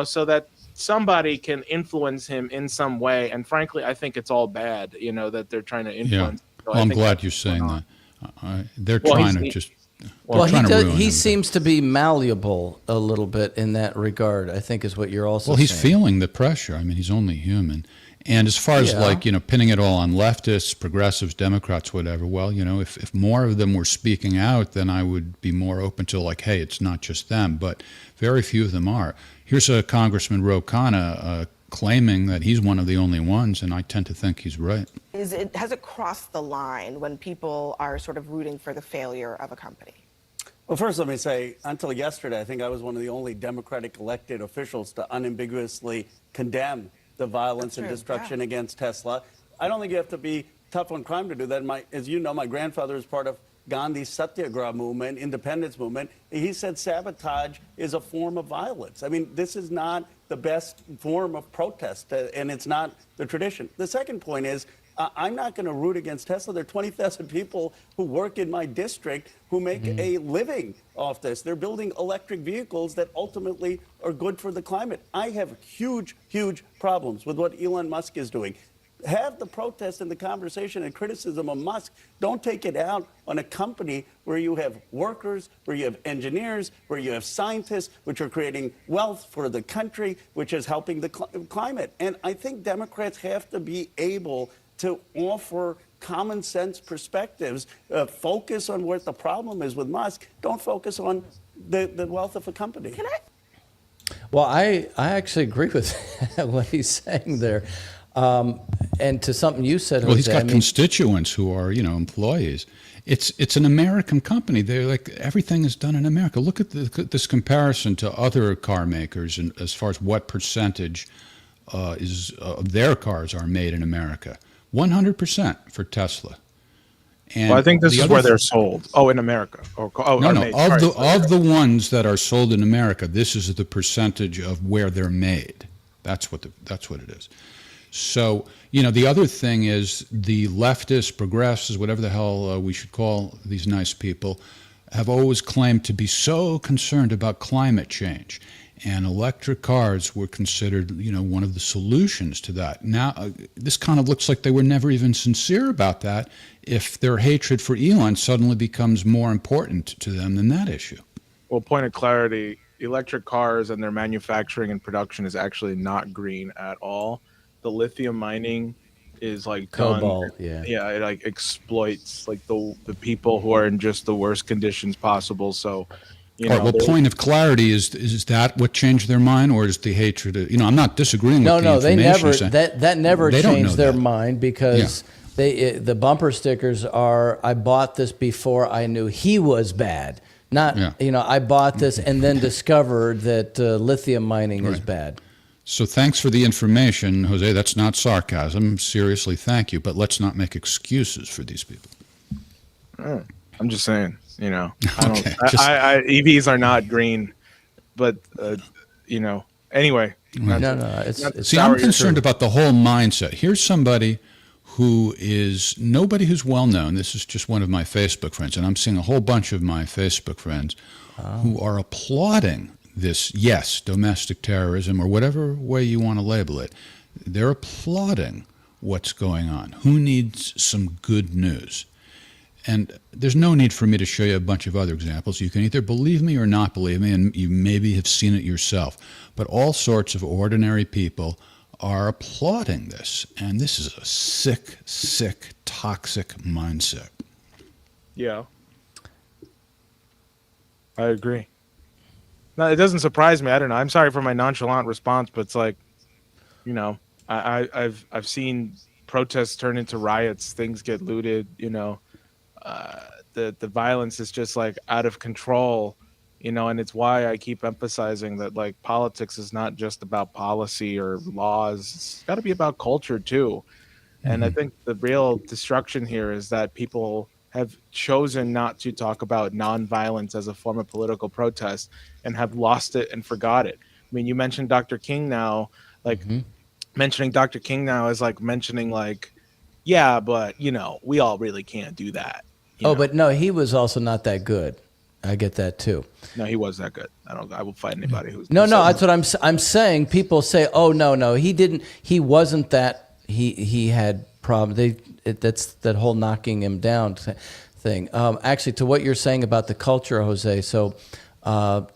so that somebody can influence him in some way. And frankly, I think it's all bad, that they're trying to influence. Yeah. So Well, I'm glad you're saying that. They're Well, trying to he's- just. Well, trying to ruin he him. seems to be malleable a little bit in that regard, I think is what you're also Well, he's saying. feeling the pressure. I mean, he's only human. And as far as Yeah. pinning it all on leftists, progressives, Democrats, whatever, well, if more of them were speaking out, then I would be more open to like, hey, it's not just them. But very few of them are. Here's a Congressman Ro Khanna claiming that he's one of the only ones, and I tend to think he's right. Has it crossed the line when people are sort of rooting for the failure of a company? Well, first, let me say, until yesterday, I think I was one of the only Democratic elected officials to unambiguously condemn the violence and destruction against Tesla. I don't think you have to be tough on crime to do that. As you know, my grandfather is part of Gandhi's Satyagraha movement, independence movement. He said sabotage is a form of violence. I mean, this is not the best form of protest, and it's not the tradition. The second point is, I'm not going to root against Tesla. There are 20,000 people who work in my district who make a living off this. They're building electric vehicles that ultimately are good for the climate. I have huge, huge problems with what Elon Musk is doing. Have the protest and the conversation and criticism of Musk. Don't take it out on a company where you have workers, where you have engineers, where you have scientists, which are creating wealth for the country, which is helping the climate. And I think Democrats have to be able to offer common sense perspectives, focus on what the problem is with Musk. Don't focus on the wealth of a company. Can I? Well, I actually agree with what he's saying there. And to something you said, Well, he's Jose, got constituents who are, employees. It's an American company. They're like, everything is done in America. Look at this comparison to other car makers, and as far as what percentage of their cars are made in America. 100% for Tesla. And Well, I think this the is other where they're sold. Oh, in America. No, of the ones that are sold in America, this is the percentage of where they're made. That's what it is. So, the other thing is the leftists, progressives, whatever the hell we should call these nice people, have always claimed to be so concerned about climate change. And electric cars were considered, one of the solutions to that. Now, this kind of looks like they were never even sincere about that if their hatred for Elon suddenly becomes more important to them than that issue. Well, point of clarity, electric cars and their manufacturing and production is actually not green at all. The lithium mining is like Cobalt, done, yeah, it like exploits like the people who are in just the worst conditions possible. So, All right, well, point of clarity is that what changed their mind, or is the hatred? I'm not disagreeing with the No, information. they never. you're saying. That never They don't know changed their that. mind because the bumper stickers are, I bought this before I knew he was bad. Not, I bought this and then discovered that lithium mining is bad. So thanks for the information, Jose. That's not sarcasm. Seriously, thank you. But let's not make excuses for these people. I'm just saying, I don't. Okay, EVs are not green, but anyway. It's See, I'm concerned about the whole mindset. Here's somebody who is nobody who's well known. This is just one of my Facebook friends, and I'm seeing a whole bunch of my Facebook friends who are applauding this, yes, domestic terrorism or whatever way you want to label it. They're applauding what's going on. Who needs some good news? And there's no need for me to show you a bunch of other examples. You can either believe me or not believe me, and you maybe have seen it yourself. But all sorts of ordinary people are applauding this. And this is a sick, sick, toxic mindset. Yeah. I agree. No, it doesn't surprise me. I don't know. I'm sorry for my nonchalant response, but it's like, I've seen protests turn into riots. Things get looted. The violence is just like out of control. And it's why I keep emphasizing that like politics is not just about policy or laws. It's got to be about culture too. And I think the real destruction here is that people have chosen not to talk about nonviolence as a form of political protest and have lost it and forgot it. I mean, you mentioned Dr. King now, like mentioning Dr. King now is like mentioning like, yeah, but we all really can't do that. But no, he was also not that good. I get that too. No, he was that good. I will fight anybody who's No, that's what I'm saying. People say, "Oh no, he didn't. He wasn't that. He had problems." That's that whole knocking him down thing. Actually, to what you're saying about the culture, Jose. So,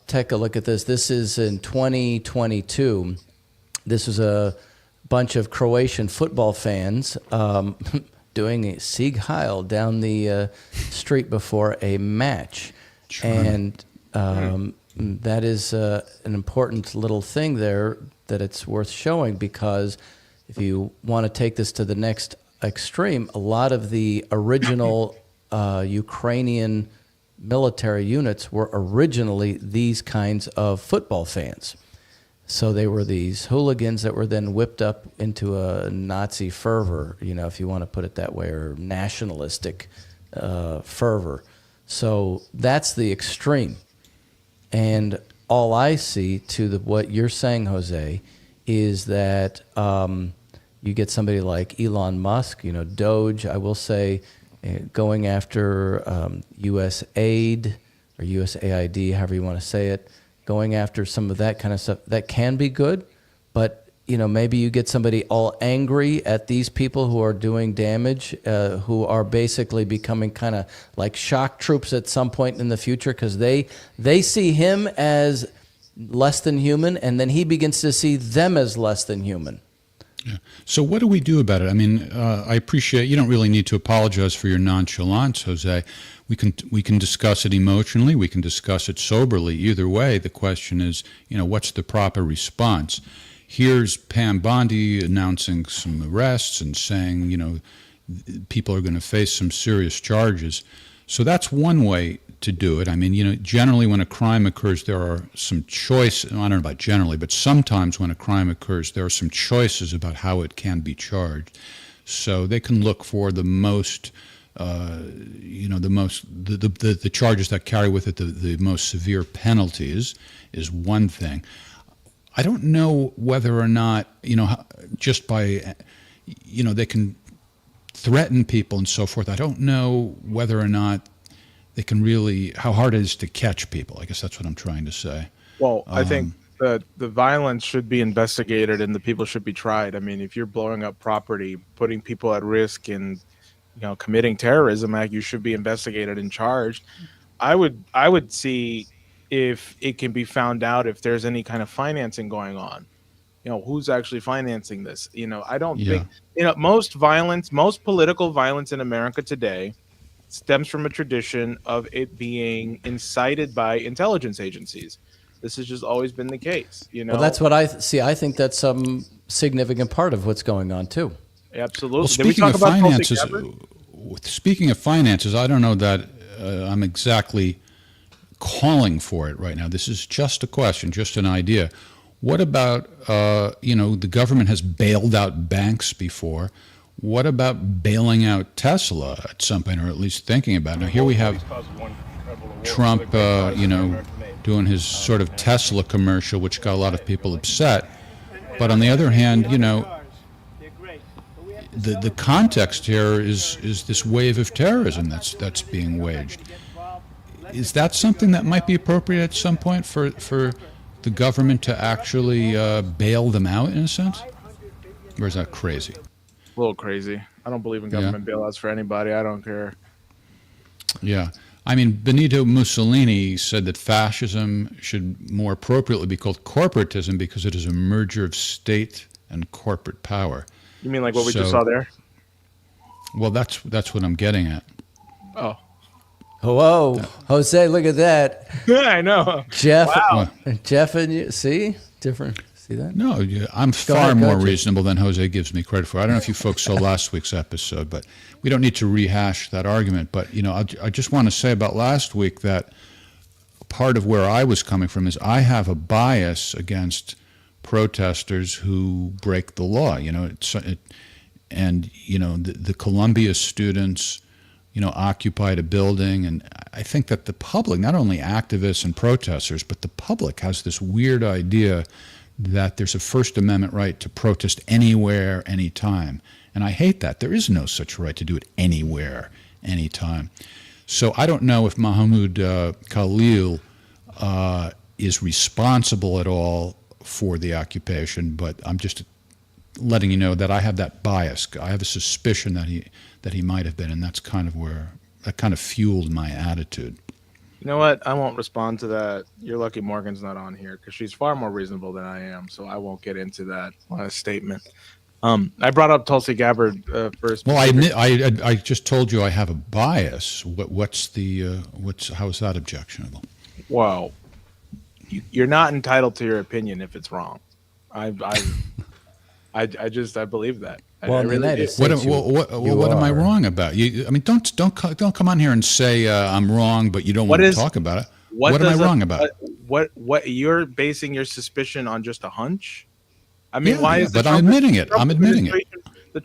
take a look at this. This is in 2022. This is a bunch of Croatian football fans doing a Sieg Heil down the street before a match. And that is an important little thing there that it's worth showing, because if you want to take this to the next extreme, a lot of the original Ukrainian military units were originally these kinds of football fans. So they were these hooligans that were then whipped up into a Nazi fervor, if you want to put it that way, or nationalistic fervor. So that's the extreme. And all I see to what you're saying, Jose, is that you get somebody like Elon Musk, Doge, I will say, going after U.S. aid or USAID, however you want to say it, going after some of that kind of stuff. That can be good, but maybe you get somebody all angry at these people who are doing damage, who are basically becoming kind of like shock troops at some point in the future, because they see him as less than human, and then he begins to see them as less than human. Yeah. So what do we do about it? I mean, I appreciate you don't really need to apologize for your nonchalance, Jose. We can discuss it emotionally. We can discuss it soberly. Either way, the question is, what's the proper response? Here's Pam Bondi announcing some arrests and saying, people are going to face some serious charges. So that's one way to do it. I mean, generally when a crime occurs, there are some choices. I don't know about generally, but sometimes when a crime occurs, there are some choices about how it can be charged. So they can look for the most, the charges that carry with it the most severe penalties is one thing. I don't know whether or not, just by, they can threaten people and so forth. I don't know whether or not they can really, how hard it is to catch people. I guess that's what I'm trying to say. Well, I think the violence should be investigated and the people should be tried. I mean, if you're blowing up property, putting people at risk, and committing terrorism act, you should be investigated and charged. I would see if it can be found out if there's any kind of financing going on. Who's actually financing this? I don't think most political violence in America today stems from a tradition of it being incited by intelligence agencies. This has just always been the case. Well, that's what I see. I think that's some significant part of what's going on too. Absolutely. Well, Did we talk about speaking of finances, I don't know that I'm exactly calling for it right now. This is just a question, just an idea. What about, the government has bailed out banks before. What about bailing out Tesla at some point, or at least thinking about it? Now, here we have Trump, doing his sort of Tesla commercial, which got a lot of people upset. But on the other hand, the context here is this wave of terrorism that's being waged. Is that something that might be appropriate at some point for the government to actually bail them out, in a sense? Or is that crazy? A little crazy. I don't believe in government bailouts for anybody. I don't care. Yeah. I mean, Benito Mussolini said that fascism should more appropriately be called corporatism because it is a merger of state and corporate power. You mean like what we just saw there? Well, that's what I'm getting at. Oh. Whoa, Jose, look at that. I know. Jeff, Wow. Jeff and you, see? Different. See that? No, I'm far more reasonable than Jose gives me credit for. I don't know if you folks saw last week's episode, but we don't need to rehash that argument. But, I just want to say about last week that part of where I was coming from is I have a bias against protesters who break the law. The Columbia students, occupied a building, and I think that the public, not only activists and protesters, but the public has this weird idea that there's a First Amendment right to protest anywhere, anytime. And I hate that. There is no such right to do it anywhere, anytime. So I don't know if Mahmoud Khalil is responsible at all for the occupation, but I'm just letting you know that I have that bias. I have a suspicion that he might have been, and that's kind of fueled my attitude. You know what? I won't respond to that. You're lucky Morgan's not on here because she's far more reasonable than I am, so I won't get into that statement. I brought up Tulsi Gabbard first. Well, I admit I just told you I have a bias. How is that objectionable? Well, you're not entitled to your opinion if it's wrong. I believe that. Well, I really do. What am I wrong about? Don't come on here and say I'm wrong, but you don't want to talk about it. What am I wrong about? What you're basing your suspicion on just a hunch? I mean, why is? But I'm admitting it. I'm admitting it.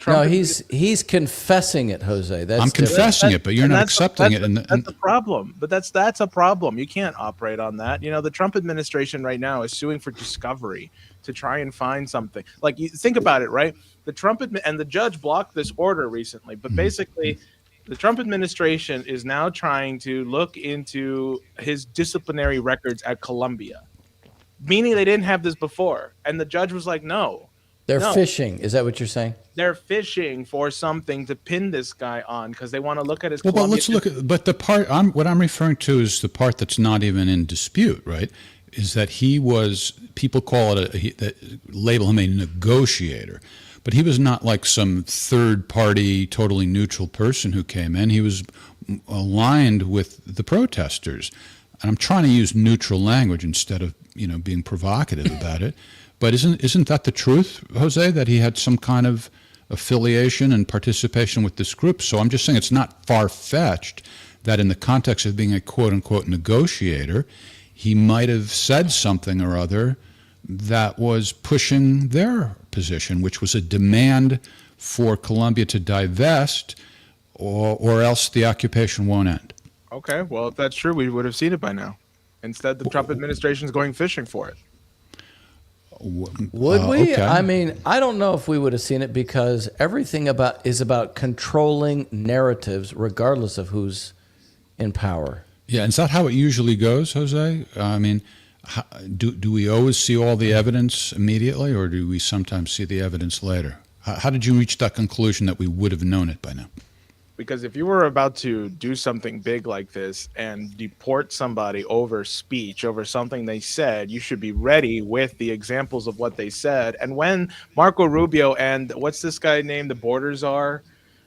No, he's confessing it, Jose. I'm confessing it, but you're not accepting it. That's a problem. But that's a problem. You can't operate on that. The Trump administration right now is suing for discovery to try and find something. Like, you think about it, right? The Trump and the judge blocked this order recently, but basically, the Trump administration is now trying to look into his disciplinary records at Columbia, meaning they didn't have this before, and the judge was like, "No." They're fishing. Is that what you're saying? They're fishing for something to pin this guy on because they want to look at his. Well, but let's look at. But the part what I'm referring to is the part that's not even in dispute, right? Is that he was? People call it label him a negotiator, but he was not like some third party, totally neutral person who came in. He was aligned with the protesters, and I'm trying to use neutral language instead of being provocative about it. But isn't that the truth, Jose, that he had some kind of affiliation and participation with this group? So I'm just saying it's not far-fetched that in the context of being a quote-unquote negotiator, he might have said something or other that was pushing their position, which was a demand for Columbia to divest or else the occupation won't end. Okay, well, if that's true, we would have seen it by now. Instead, the Trump administration is going fishing for it. Would we? Okay. I mean, I don't know if we would have seen it because everything is about controlling narratives, regardless of who's in power. Yeah, is that how it usually goes, Jose? I mean, do we always see all the evidence immediately, or do we sometimes see the evidence later? How did you reach that conclusion that we would have known it by now? Because if you were about to do something big like this and deport somebody over speech, over something they said, you should be ready with the examples of what they said. And when Marco Rubio and what's this guy named, the Borders are,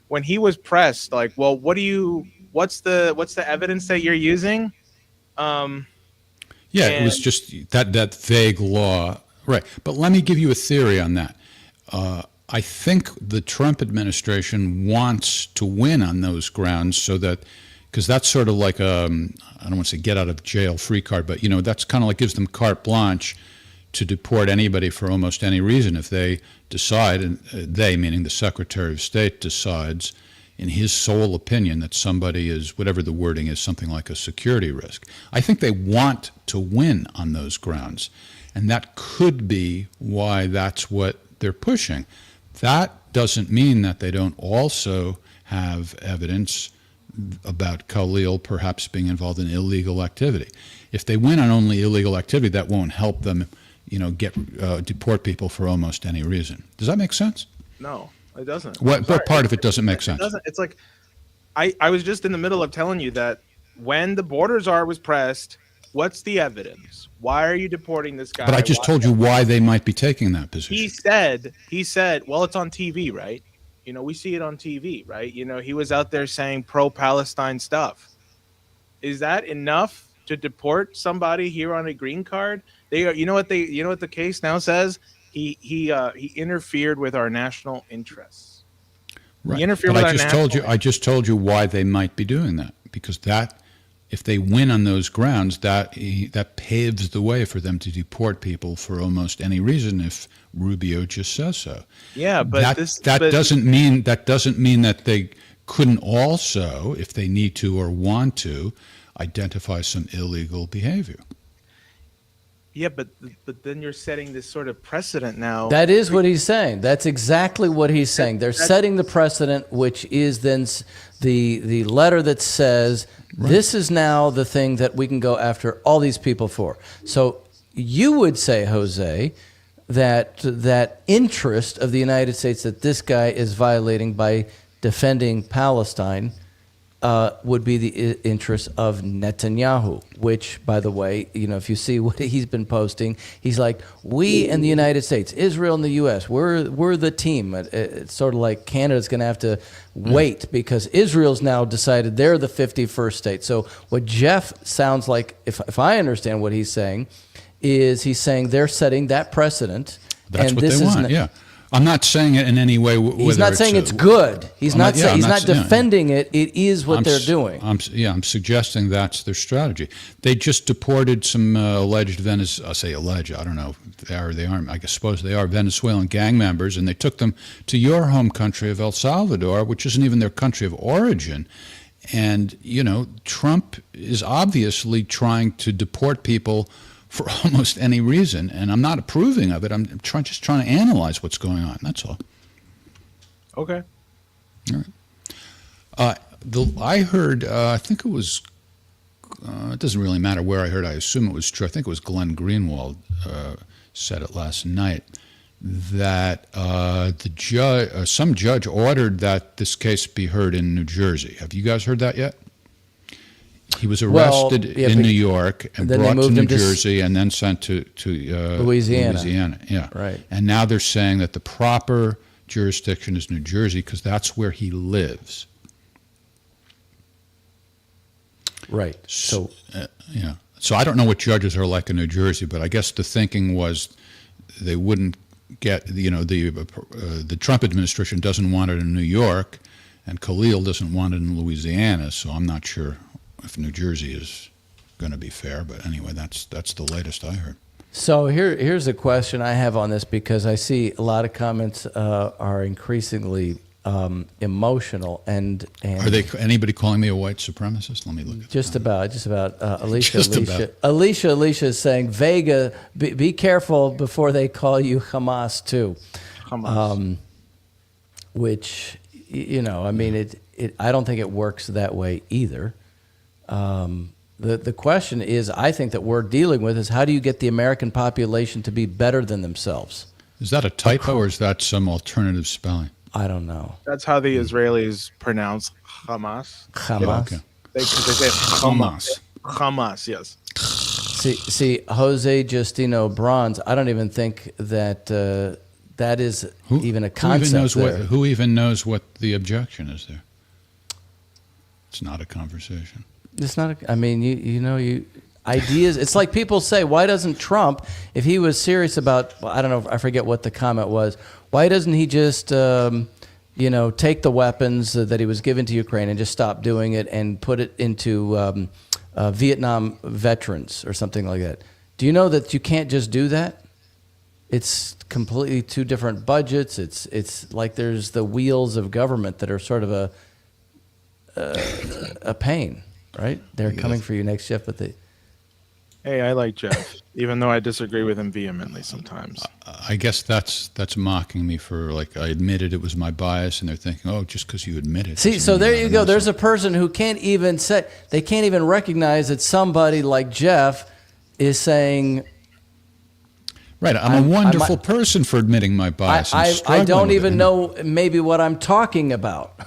when he was pressed, like, well, what's the evidence that you're using? Yeah, it was just that vague law, right? But let me give you a theory on that. I think the Trump administration wants to win on those grounds, so that, because that's sort of like I don't want to say get out of jail free card, but that's kind of like gives them carte blanche to deport anybody for almost any reason if they decide, and they meaning the Secretary of State decides in his sole opinion that somebody is, whatever the wording is, something like a security risk. I think they want to win on those grounds, and that could be why that's what they're pushing. That doesn't mean that they don't also have evidence about Khalil perhaps being involved in illegal activity. If they win on only illegal activity, that won't help them, deport people for almost any reason. Does that make sense? No, it doesn't. What part of it doesn't make sense? It doesn't. It's like I was just in the middle of telling you that when the Borders are was pressed, what's the evidence? Why are you deporting this guy? But I just told you why they might be taking that position. He said, well, it's on TV, right? We see it on TV, right? He was out there saying pro-Palestine stuff. Is that enough to deport somebody here on a green card? They are, you know what the case now says? He interfered with our national interests. Right. He interfered but with I just told you why they might be doing that, because that, if they win on those grounds, that paves the way for them to deport people for almost any reason if Rubio just says so. Yeah, but that doesn't mean that they couldn't also, if they need to or want to, identify some illegal behavior. Yeah, but then you're setting this sort of precedent now. That is what he's saying. That's exactly what he's saying. They're setting the precedent, which is then the letter that says, this is now the thing that we can go after all these people for. So you would say, Jose, that interest of the United States that this guy is violating by defending Palestine would be the interest of Netanyahu, which, by the way, if you see what he's been posting, he's like, we and the United States, Israel and the U.S., we're the team. It's sort of like Canada's going to have to wait because Israel's now decided they're the 51st state. So what Jeff sounds like, if I understand what he's saying, is he's saying they're setting that precedent. That's and what they want, yeah. I'm not saying it in any way. He's not saying it's good. He's not defending it. It is what they're doing. I'm suggesting that's their strategy. They just deported some alleged I say alleged. I don't know if they are or they aren't. I suppose they are Venezuelan gang members, and they took them to your home country of El Salvador, which isn't even their country of origin. And Trump is obviously trying to deport people for almost any reason, and I'm not approving of it. I'm just trying to analyze what's going on. That's all. Okay. All right. I heard, I think it was, it doesn't really matter where I heard, I assume it was true. I think it was Glenn Greenwald said it last night, that some judge ordered that this case be heard in New Jersey. Have you guys heard that yet? He was arrested in New York and brought to New Jersey and then sent to Louisiana. Yeah. Right. And now they're saying that the proper jurisdiction is New Jersey because that's where he lives. Right. So yeah. So I don't know what judges are like in New Jersey, but I guess the thinking was they wouldn't get, the Trump administration doesn't want it in New York, and Khalil doesn't want it in Louisiana. So I'm not sure if New Jersey is going to be fair, but anyway, that's the latest I heard. So here's a question I have on this, because I see a lot of comments are increasingly emotional and are they anybody calling me a white supremacist? Let me look at just about Alicia. Just Alicia is saying, Vega, be careful before they call you Hamas too. Hamas. Which I mean, I don't think it works that way either. The question is, I think that we're dealing with is how do you get the American population to be better than themselves? Is that a typo or is that some alternative spelling? I don't know. That's how the Israelis pronounce Hamas. Hamas. Okay. They say Hamas. Hamas, yes. See, Jose Justino Bronze. I don't even think that that is even a concept. Who even knows what the objection is there? It's not a conversation. It's not. I mean, you ideas. It's like people say, why doesn't Trump, if he was serious about, I don't know, I forget what the comment was. Why doesn't he just, take the weapons that he was given to Ukraine and just stop doing it and put it into Vietnam veterans or something like that? Do you know that you can't just do that? It's completely two different budgets. It's like there's the wheels of government that are sort of a pain, right? They're coming for you next, Jeff, but Hey, I like Jeff, even though I disagree with him vehemently sometimes. I guess that's mocking me for, like, I admitted it was my bias, and they're thinking, oh, just because you admit it. See, so there you go. There's a person who can't even recognize that somebody like Jeff is saying. Right, I'm a wonderful person for admitting my bias. I don't even know maybe what I'm talking about.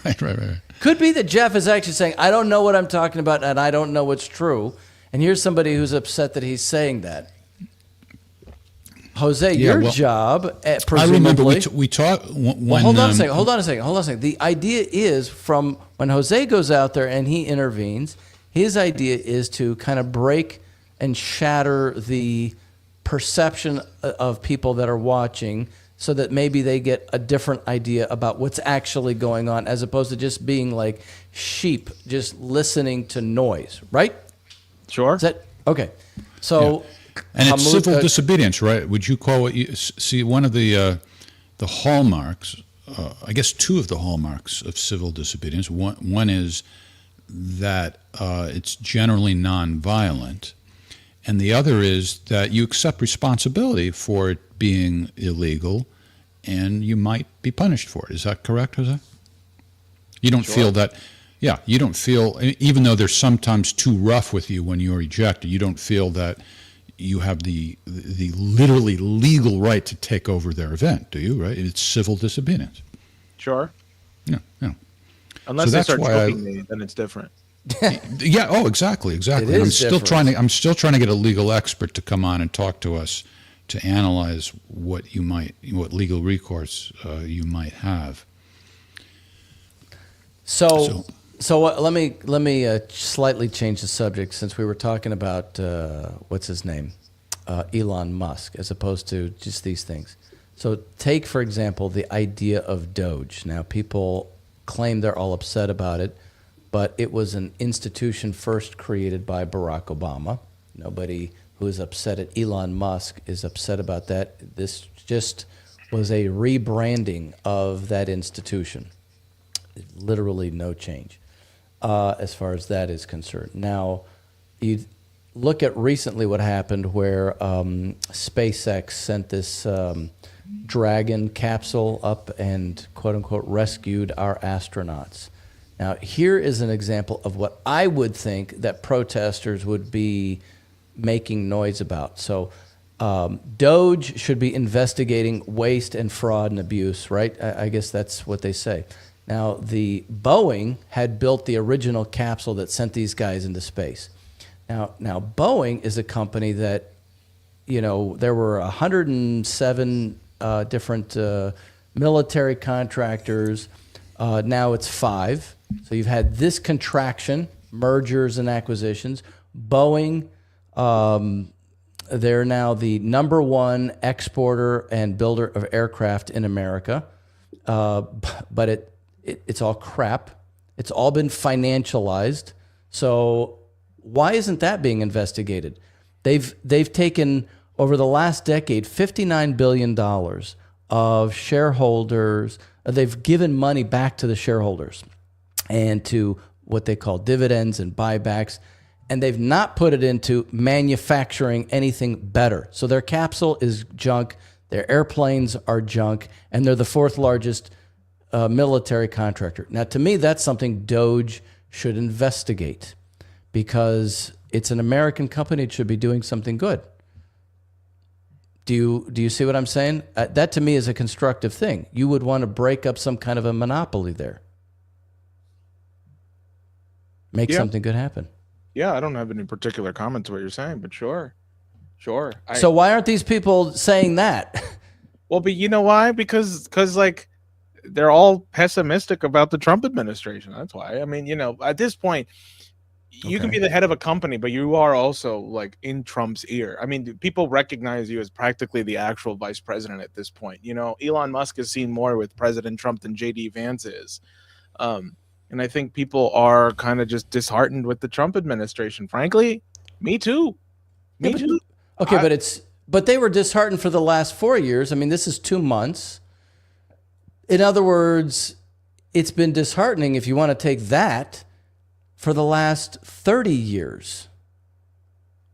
Right. Could be that Jeff is actually saying, I don't know what I'm talking about and I don't know what's true. And here's somebody who's upset that he's saying that. Jose, your job, presumably. I remember we talked when. Hold on a second. The idea is from when Jose goes out there and he intervenes, his idea is to kind of break and shatter the perception of people that are watching so that maybe they get a different idea about what's actually going on as opposed to just being like sheep, just listening to noise, right? Sure. Is that okay? So, and it's civil disobedience, right? Would you call it? See, one of the hallmarks, I guess, two of the hallmarks of civil disobedience. One is that it's generally nonviolent, and the other is that you accept responsibility for it being illegal, and you might be punished for it. Is that correct, Jose? You don't feel that. Yeah, you don't feel, even though they're sometimes too rough with you when you're ejected, you don't feel that you have the literally legal right to take over their event, do you? Right? It's civil disobedience. Sure. Yeah. Unless they start choking me, then it's different. Yeah. Oh, exactly. It And is I'm still trying to get a legal expert to come on and talk to us to analyze what legal recourse you might have. So let me slightly change the subject since we were talking about what's his name, Elon Musk, as opposed to just these things. So take, for example, the idea of Doge. Now, people claim they're all upset about it, but it was an institution first created by Barack Obama. Nobody who is upset at Elon Musk is upset about that. This just was a rebranding of that institution. Literally no change as far as that is concerned. Now, you look at recently what happened where SpaceX sent this Dragon capsule up and quote-unquote rescued our astronauts. Now, here is an example of what I would think that protesters would be making noise about. So Doge should be investigating waste and fraud and abuse, right? I guess that's what they say. Now, the Boeing had built the original capsule that sent these guys into space. Now Boeing is a company that, there were 107 different military contractors. Now it's 5. So you've had this contraction, mergers and acquisitions. Boeing, they're now the number 1 exporter and builder of aircraft in America. But it's all crap. It's all been financialized. So why isn't that being investigated? They've taken over the last decade $59 billion of shareholders. They've given money back to the shareholders and to what they call dividends and buybacks. And they've not put it into manufacturing anything better. So their capsule is junk. Their airplanes are junk. And they're the 4th largest military contractor. Now, to me, that's something Doge should investigate. because it's an American company. It should be doing something good. Do you see what I'm saying? That to me is a constructive thing. You would want to break up some kind of a monopoly there. Make something good happen. Yeah, I don't have any particular comment to what you're saying, but sure. So why aren't these people saying that? Well, but you know why? Because like they're all pessimistic about the Trump administration. That's why. I mean, at this point, you can be the head of a company, but you are also like in Trump's ear. I mean, people recognize you as practically the actual vice president at this point. Elon Musk has seen more with President Trump than JD Vance is. And I think people are kind of just disheartened with the Trump administration. Frankly, me too. Me too. Okay, but they were disheartened for the last 4 years. I mean, this is 2 months. In other words, it's been disheartening, if you want to take that, for the last 30 years.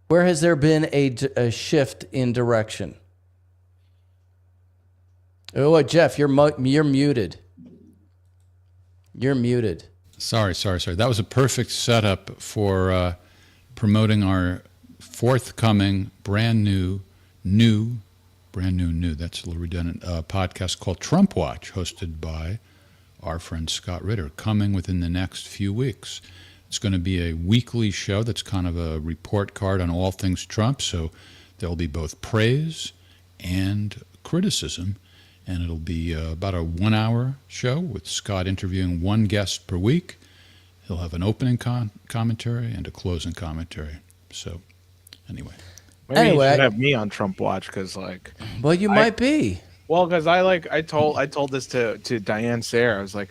Where has there been a shift in direction? Oh, Jeff, you're muted. You're muted. Sorry. That was a perfect setup for promoting our forthcoming brand new, that's a little redundant, podcast called Trump Watch, hosted by our friend Scott Ritter, coming within the next few weeks. It's going to be a weekly show that's kind of a report card on all things Trump, so there'll be both praise and criticism, and it'll be about a 1 hour show with Scott interviewing one guest per week. He'll have an opening commentary and a closing commentary. So, anyway. Maybe you should have me on Trump Watch because, like, well, you might be. Well, because I told this to Diane Sayre. I was like,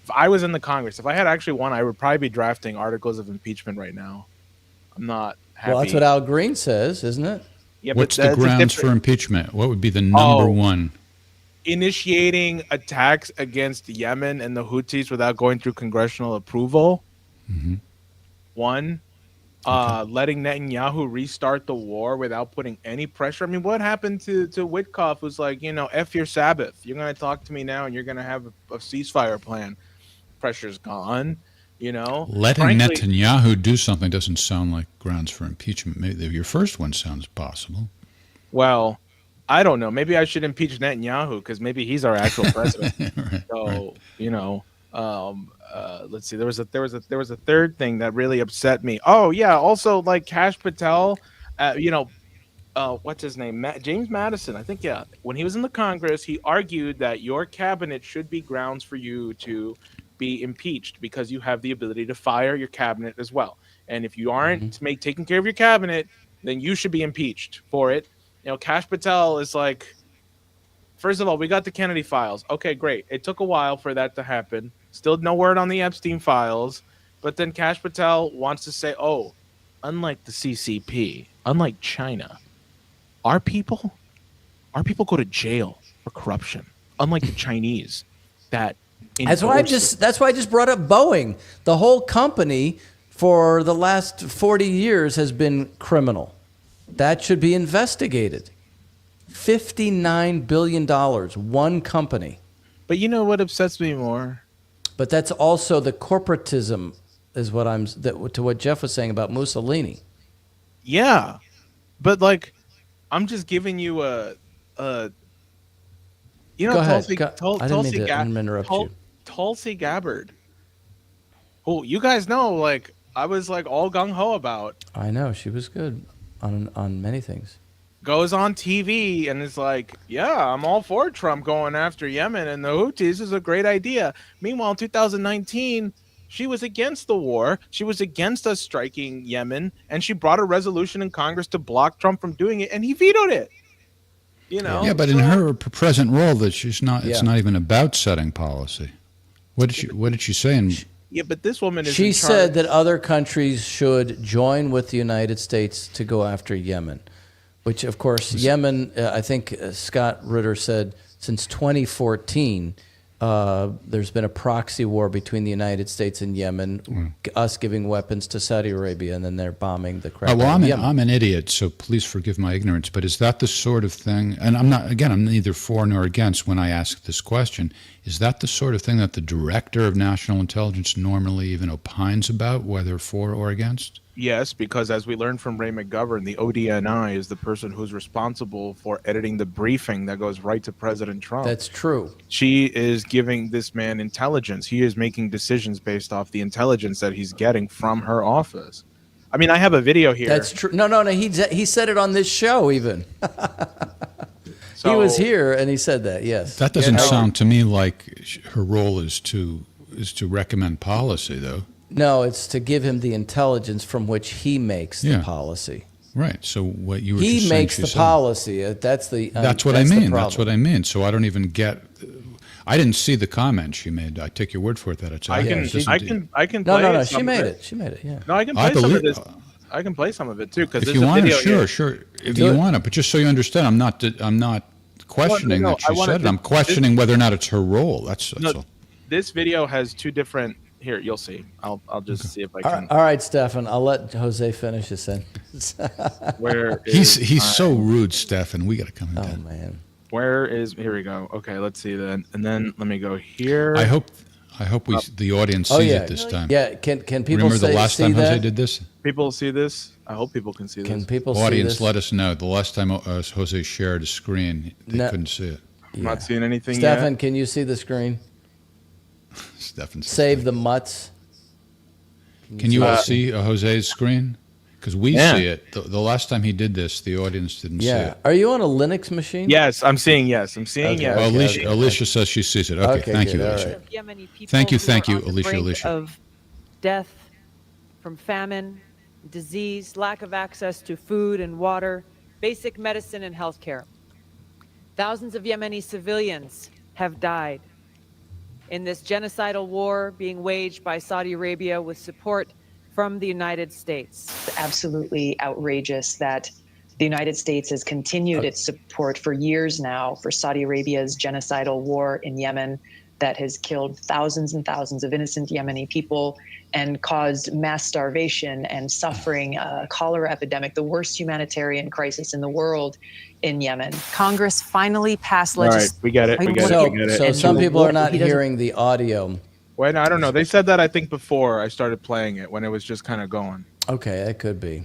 if I was in the Congress, if I had actually won, I would probably be drafting articles of impeachment right now. I'm not happy. Well, that's what Al Green says, isn't it? Yeah, what's the grounds for impeachment? What would be the number one? Initiating attacks against Yemen and the Houthis without going through congressional approval. Mm-hmm. One. Letting Netanyahu restart the war without putting any pressure. I mean, what happened to Witkoff, who's like, F your Sabbath. You're going to talk to me now and you're going to have a ceasefire plan. Pressure's gone, Letting Netanyahu do something doesn't sound like grounds for impeachment. Maybe your first one sounds possible. Well, I don't know. Maybe I should impeach Netanyahu because maybe he's our actual president. Let's see. There was a third thing that really upset me. Oh yeah. Also, like Kash Patel, what's his name? James Madison. I think when he was in the Congress, he argued that your cabinet should be grounds for you to be impeached because you have the ability to fire your cabinet as well. And if you aren't taking care of your cabinet, then you should be impeached for it. Kash Patel is like, first of all, we got the Kennedy files. Okay, great. It took a while for that to happen. Still no word on the Epstein files. But then Kash Patel wants to say, unlike the CCP, unlike China, our people go to jail for corruption. Unlike the Chinese that That's why I just brought up Boeing. The whole company for the last 40 years has been criminal. That should be investigated. $59 billion, one company. But you know what upsets me more? But that's also the corporatism, is what to what Jeff was saying about Mussolini. Yeah, but like, I'm just giving you a Go ahead. I didn't mean to interrupt you. Tulsi Gabbard, who you guys know, like I was like all gung ho about. I know she was good on many things. Goes on TV and is like, yeah, I'm all for Trump going after Yemen and the Houthis. This is a great idea. Meanwhile, in 2019, she was against the war. She was against us striking Yemen, and she brought a resolution in Congress to block Trump from doing it, and he vetoed it. Yeah, but in her present role, that she's not. It's not even about setting policy. What did she say? Yeah, but this woman is. She said that other countries should join with the United States to go after Yemen. Which, of course, Yemen, I think Scott Ritter said, since 2014, there's been a proxy war between the United States and Yemen, us giving weapons to Saudi Arabia, and then they're bombing the crap out of Yemen. I'm an idiot, so please forgive my ignorance, but is that the sort of thing, and I'm neither for nor against when I ask this question, is that the sort of thing that the Director of National Intelligence normally even opines about, whether for or against? Yes, because as we learned from Ray McGovern, the ODNI is the person who's responsible for editing the briefing that goes right to President Trump. That's true. She is giving this man intelligence. He is making decisions based off the intelligence that he's getting from her office. I mean, I have a video here. That's true. No. He said it on this show even. So, He was here and he said that. Yes. That doesn't sound to me like her role is to recommend policy, though. No, it's to give him the intelligence from which he makes the Yeah. policy. Right. So what you were He just saying makes she the said. policy. That's the. That's what I that's the mean. That's what problem. I mean. So I don't even get. I didn't see the comment she made. I take your word for it that it's. I can it doesn't- I can No, play no. some She of made it. She made it. Yeah. No, I can I play some of believe- this. I can play some of it too because If there's you a want video to, here. sure. If Do you it. want to, but just so you understand, I'm not questioning no, that I she wanted said it. to- I'm questioning whether or not it's her role. That's No, all. this video has two different. Here, you'll see. I'll just see if I can. All right, Stefan. I'll let Jose finish his sentence. Where He's so rude, Stefan. We got to come in. Oh down. man. Where is? Here we go. Okay, let's see then. And then let me go here. I hope the audience Oh sees yeah. it this time. Yeah. Can people Remember the last see time Jose that? did this? people see this. I hope people can see this. Can people see Audience, this? let us know. The last time Jose shared a screen, they No. couldn't see it. I'm not seeing anything Stefan, yet. can you see the screen? Stefan says Save that. the mutts. Can you all see Jose's screen? Because we Yeah. see it. The last time he did this, the audience didn't see Yeah. it. Are you on a Linux machine? Yes, I'm seeing yes. I'm seeing Okay. yes. Well, Okay, Alicia says she sees it. Okay, Okay, thank good, you, all Alicia. right. Yemeni people Thank you, who are on the Alicia, brink Alicia. of death from famine, disease, lack of access to food and water, basic medicine and health care. Thousands of Yemeni civilians have died in this genocidal war being waged by Saudi Arabia with support from the United States. Absolutely outrageous that the United States has continued its support for years now for Saudi Arabia's genocidal war in Yemen that has killed thousands and thousands of innocent Yemeni people and caused mass starvation and suffering, a cholera epidemic, the worst humanitarian crisis in the world in Yemen. Congress finally passed All right, legislation. we get it. We get it. So, We get it. so And some the people are war- not he doesn't- hearing the audio. Wait, I don't know. They said that I think before I started playing it when it was just kind of going. Okay, that could be.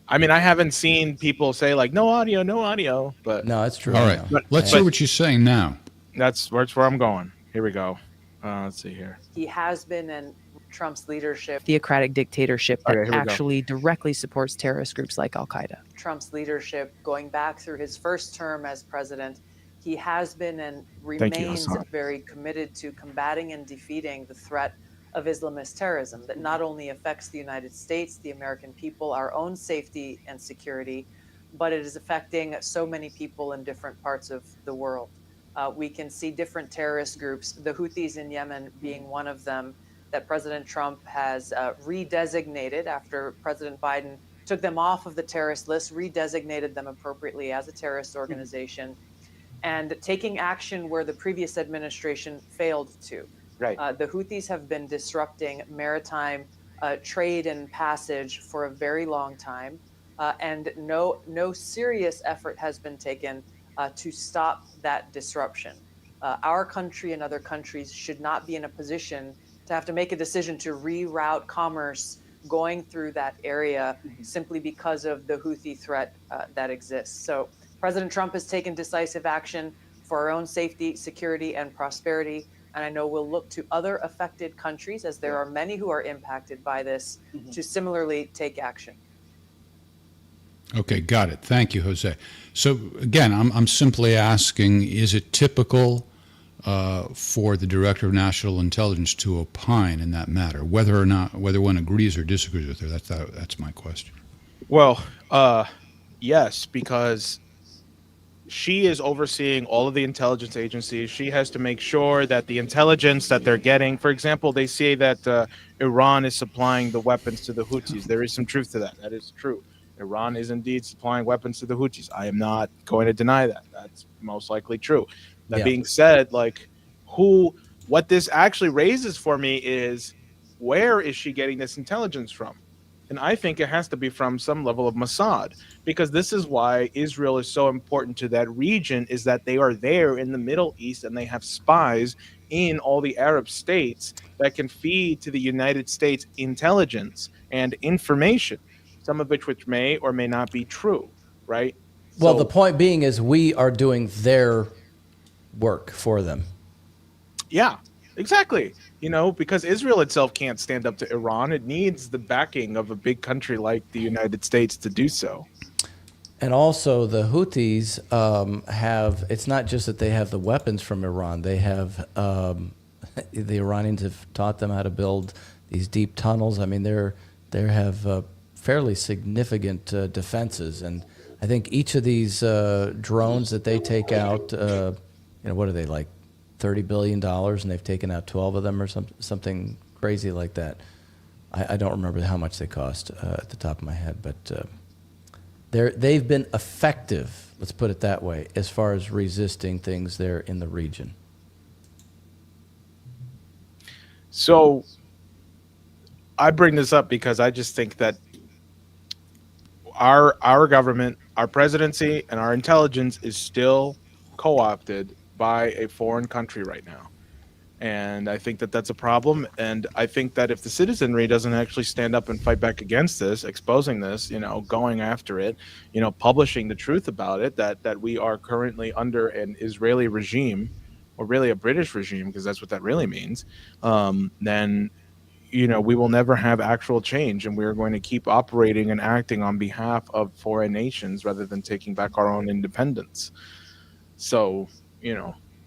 I mean, I haven't seen people say like no audio, but No, it's true. All I right, know. let's but- hear what she's saying now. that's where I'm going. Here we go. Let's see here. He has been in Trump's leadership, theocratic dictatorship that Okay, here we go. actually directly supports terrorist groups like Al Qaeda. Trump's leadership, going back through his first term as president, he has been and Thank you, remains Hassan. very committed to combating and defeating the threat of Islamist terrorism that not only affects the United States, the American people, our own safety and security, but it is affecting so many people in different parts of the world. We can see different terrorist groups, the Houthis in Yemen being one of them, that President Trump has redesignated after President Biden took them off of the terrorist list, redesignated them appropriately as a terrorist organization, and taking action where the previous administration failed to. Right. The Houthis have been disrupting maritime trade and passage for a very long time, and no serious effort has been taken to stop that disruption. Our country and other countries should not be in a position to have to make a decision to reroute commerce going through that area simply because of the Houthi threat that exists. So President Trump has taken decisive action for our own safety, security, and prosperity. And I know we'll look to other affected countries, as there are many who are impacted by this, to similarly take action. Okay, got it. Thank you, Jose. So again, I'm simply asking: is it typical for the Director of National Intelligence to opine in that matter, whether one agrees or disagrees with her? That's my question. Well, yes, because she is overseeing all of the intelligence agencies. She has to make sure that the intelligence that they're getting, for example, they say that Iran is supplying the weapons to the Houthis. There is some truth to that. That is true. Iran is indeed supplying weapons to the Houthis. I am not going to deny that. That's most likely true. That Yeah. being said, what this actually raises for me is, where is she getting this intelligence from? And I think it has to be from some level of Mossad, because this is why Israel is so important to that region, is that they are there in the Middle East and they have spies in all the Arab states that can feed to the United States intelligence and information. some of which may or may not be true, right? Well, So- the point being is we are doing their work for them. Yeah, exactly. Because Israel itself can't stand up to Iran, it needs the backing of a big country like the United States to do so. And also, the Houthis it's not just that they have the weapons from Iran. They have, the Iranians have taught them how to build these deep tunnels. I mean, they have fairly significant defenses. And I think each of these drones that they take out, what are they, like $30 billion, and they've taken out 12 of them or something crazy like that. I don't remember how much they cost at the top of my head, but they've been effective, let's put it that way, as far as resisting things there in the region. So I bring this up because I just think that our government, our presidency, and our intelligence is still co-opted by a foreign country right now. And I think that that's a problem. And I think that if the citizenry doesn't actually stand up and fight back against this, exposing this, going after it, publishing the truth about it, that we are currently under an Israeli regime, or really a British regime, because that's what that really means, then, we will never have actual change. And we're going to keep operating and acting on behalf of foreign nations rather than taking back our own independence. So,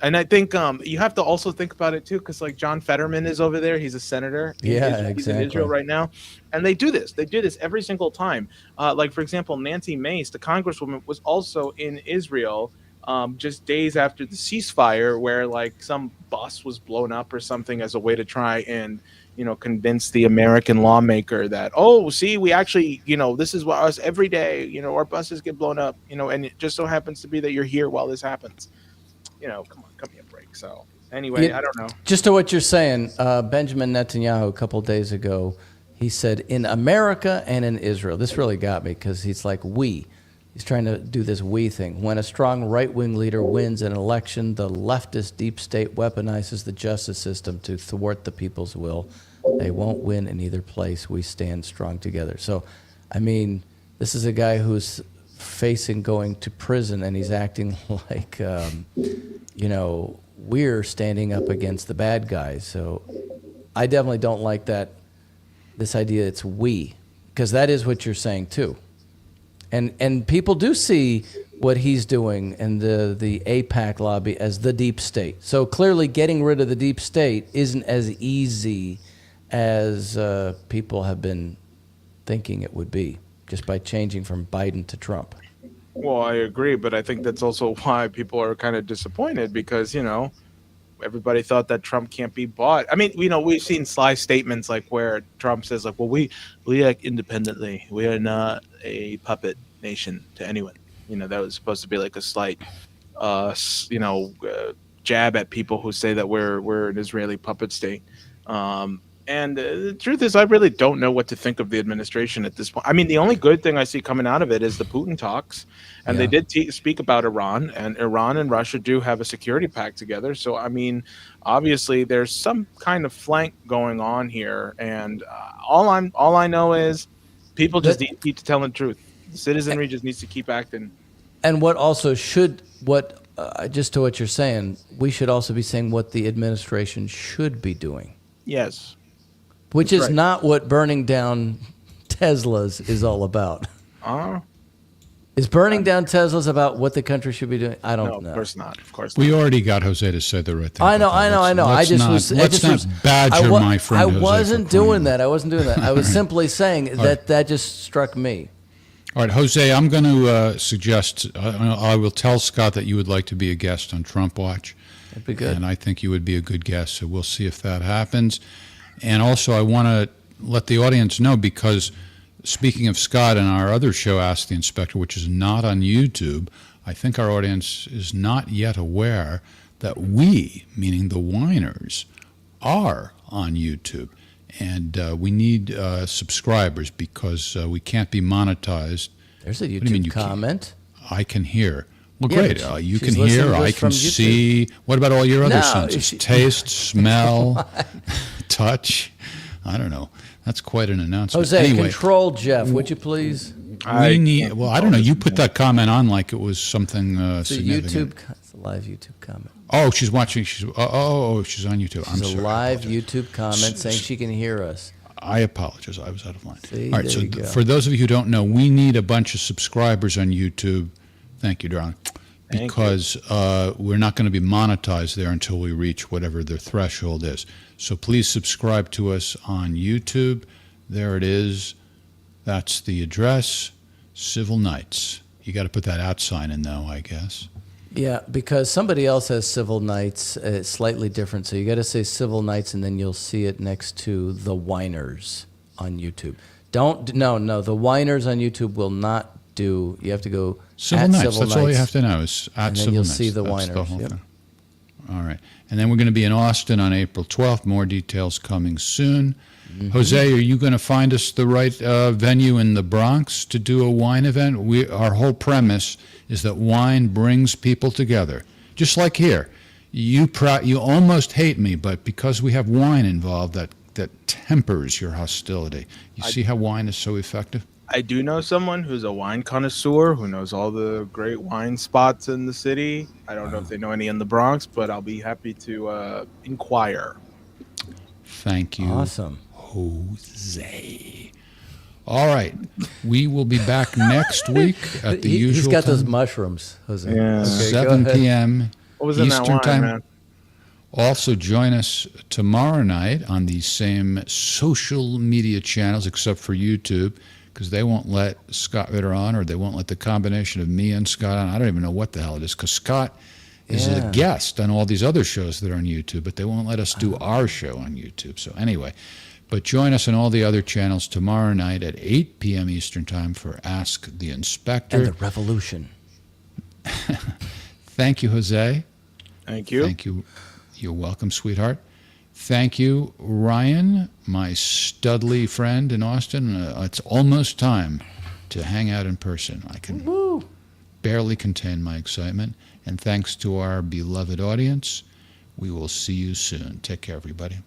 and I think you have to also think about it too, because like John Fetterman is over there. He's a senator. He's in Israel right now, and they do this. They do this every single time. Like for example, Nancy Mace, the congresswoman, was also in Israel just days after the ceasefire, where like some bus was blown up or something as a way to try and convince the American lawmaker that, oh, see, we actually, this is what us every day, our buses get blown up, and it just so happens to be that you're here while this happens. Come on, cut me a break. So anyway, I don't know. Just to what you're saying, Benjamin Netanyahu a couple days ago, he said, in America and in Israel, this really got me because he's like, he's trying to do this we thing. When a strong right-wing leader wins an election, the leftist deep state weaponizes the justice system to thwart the people's will. They won't win in either place. We stand strong together. So, I mean, this is a guy who's facing going to prison, and he's acting like, we're standing up against the bad guys. So I definitely don't like that, this idea it's we, because that is what you're saying too. And people do see what he's doing and the AIPAC lobby as the deep state. So clearly getting rid of the deep state isn't as easy as people have been thinking it would be, just by changing from Biden to Trump. Well, I agree, but I think that's also why people are kind of disappointed because, everybody thought that Trump can't be bought. I mean, we've seen sly statements like where Trump says like, well, we act independently. We are not a puppet nation to anyone. That was supposed to be like a slight, jab at people who say that we're an Israeli puppet state. And the truth is, I really don't know what to think of the administration at this point. I mean, the only good thing I see coming out of it is the Putin talks. And they did speak about Iran, and Iran and Russia do have a security pact together. So, I mean, obviously there's some kind of flank going on here. And all I know is people just need to keep telling the truth. The citizenry just needs to keep acting. And what also just to what you're saying, we should also be saying what the administration should be doing. Yes. Which is not what burning down Teslas is all about. Is burning down Teslas about what the country should be doing? I don't know. Of course not. Of course not. We already got Jose to say the right thing. I know. Let's not badger my friend I Jose wasn't doing that. I was simply saying that just struck me. All right, Jose, I'm going to suggest, I will tell Scott that you would like to be a guest on Trump Watch. That'd be good. And I think you would be a good guest, so we'll see if that happens. And also, I want to let the audience know, because speaking of Scott and our other show, Ask the Inspector, which is not on YouTube, I think our audience is not yet aware that we, meaning the Whiners, are on YouTube. And we need subscribers because we can't be monetized. There's a YouTube comment. I can hear. Well, Yeah, great. but You she's can hear, listening to us I from can YouTube. see. What about all your other No, senses? Taste, smell, touch. I don't know. That's quite an announcement. Jose, anyway, control Jeff, would you please? we need. Well, I don't know. You put that comment on like it was something It's a significant. it's a live YouTube comment. Oh, she's watching. She's she's on YouTube. I'm It's a sorry. live YouTube comment saying she can hear us. I apologize. I was out of line. See, All right. there So you go. for those of you who don't know, we need a bunch of subscribers on YouTube. Thank you, darling. Because we're not going to be monetized there until we reach whatever the threshold is. So please subscribe to us on YouTube. There it is. That's the address. Civil Knights. You got to put that @ sign in, though, I guess. Yeah, because somebody else has Civil Knights. It's slightly different. So you got to say Civil Knights, and then you'll see it next to the Whiners on YouTube. No. The Whiners on YouTube will not do. You have to go Civil at Knights. Civil That's Knights, all you have to know is at and then Civil you'll Knights. see the That's Whiners. whole Yep. thing. All right. And then we're going to be in Austin on April 12th. More details coming soon. Mm-hmm. Jose, are you going to find us the right venue in the Bronx to do a wine event? Our whole premise is that wine brings people together. Just like here. You almost hate me, but because we have wine involved, that tempers your hostility. You see how wine is so effective? I do know someone who's a wine connoisseur who knows all the great wine spots in the city. I don't know if they know any in the Bronx, but I'll be happy to inquire. Thank you. Awesome. Jose. All right. We will be back next week at the usual He's got time. those mushrooms, Jose. Yeah. Okay, go 7 ahead. p.m. What was in that Eastern wine, Time. man? Also, join us tomorrow night on these same social media channels, except for YouTube, because they won't let Scott Ritter on, or they won't let the combination of me and Scott on. I don't even know what the hell it is, because Scott is a guest on all these other shows that are on YouTube, but they won't let us do our show on YouTube. So anyway, but join us on all the other channels tomorrow night at 8 p.m. Eastern Time for Ask the Inspector. And the Revolution. Thank you, Jose. Thank you. Thank you. You're welcome, sweetheart. Thank you, Ryan, my studly friend in Austin. It's almost time to hang out in person. I can barely contain my excitement. And thanks to our beloved audience, we will see you soon. Take care, everybody.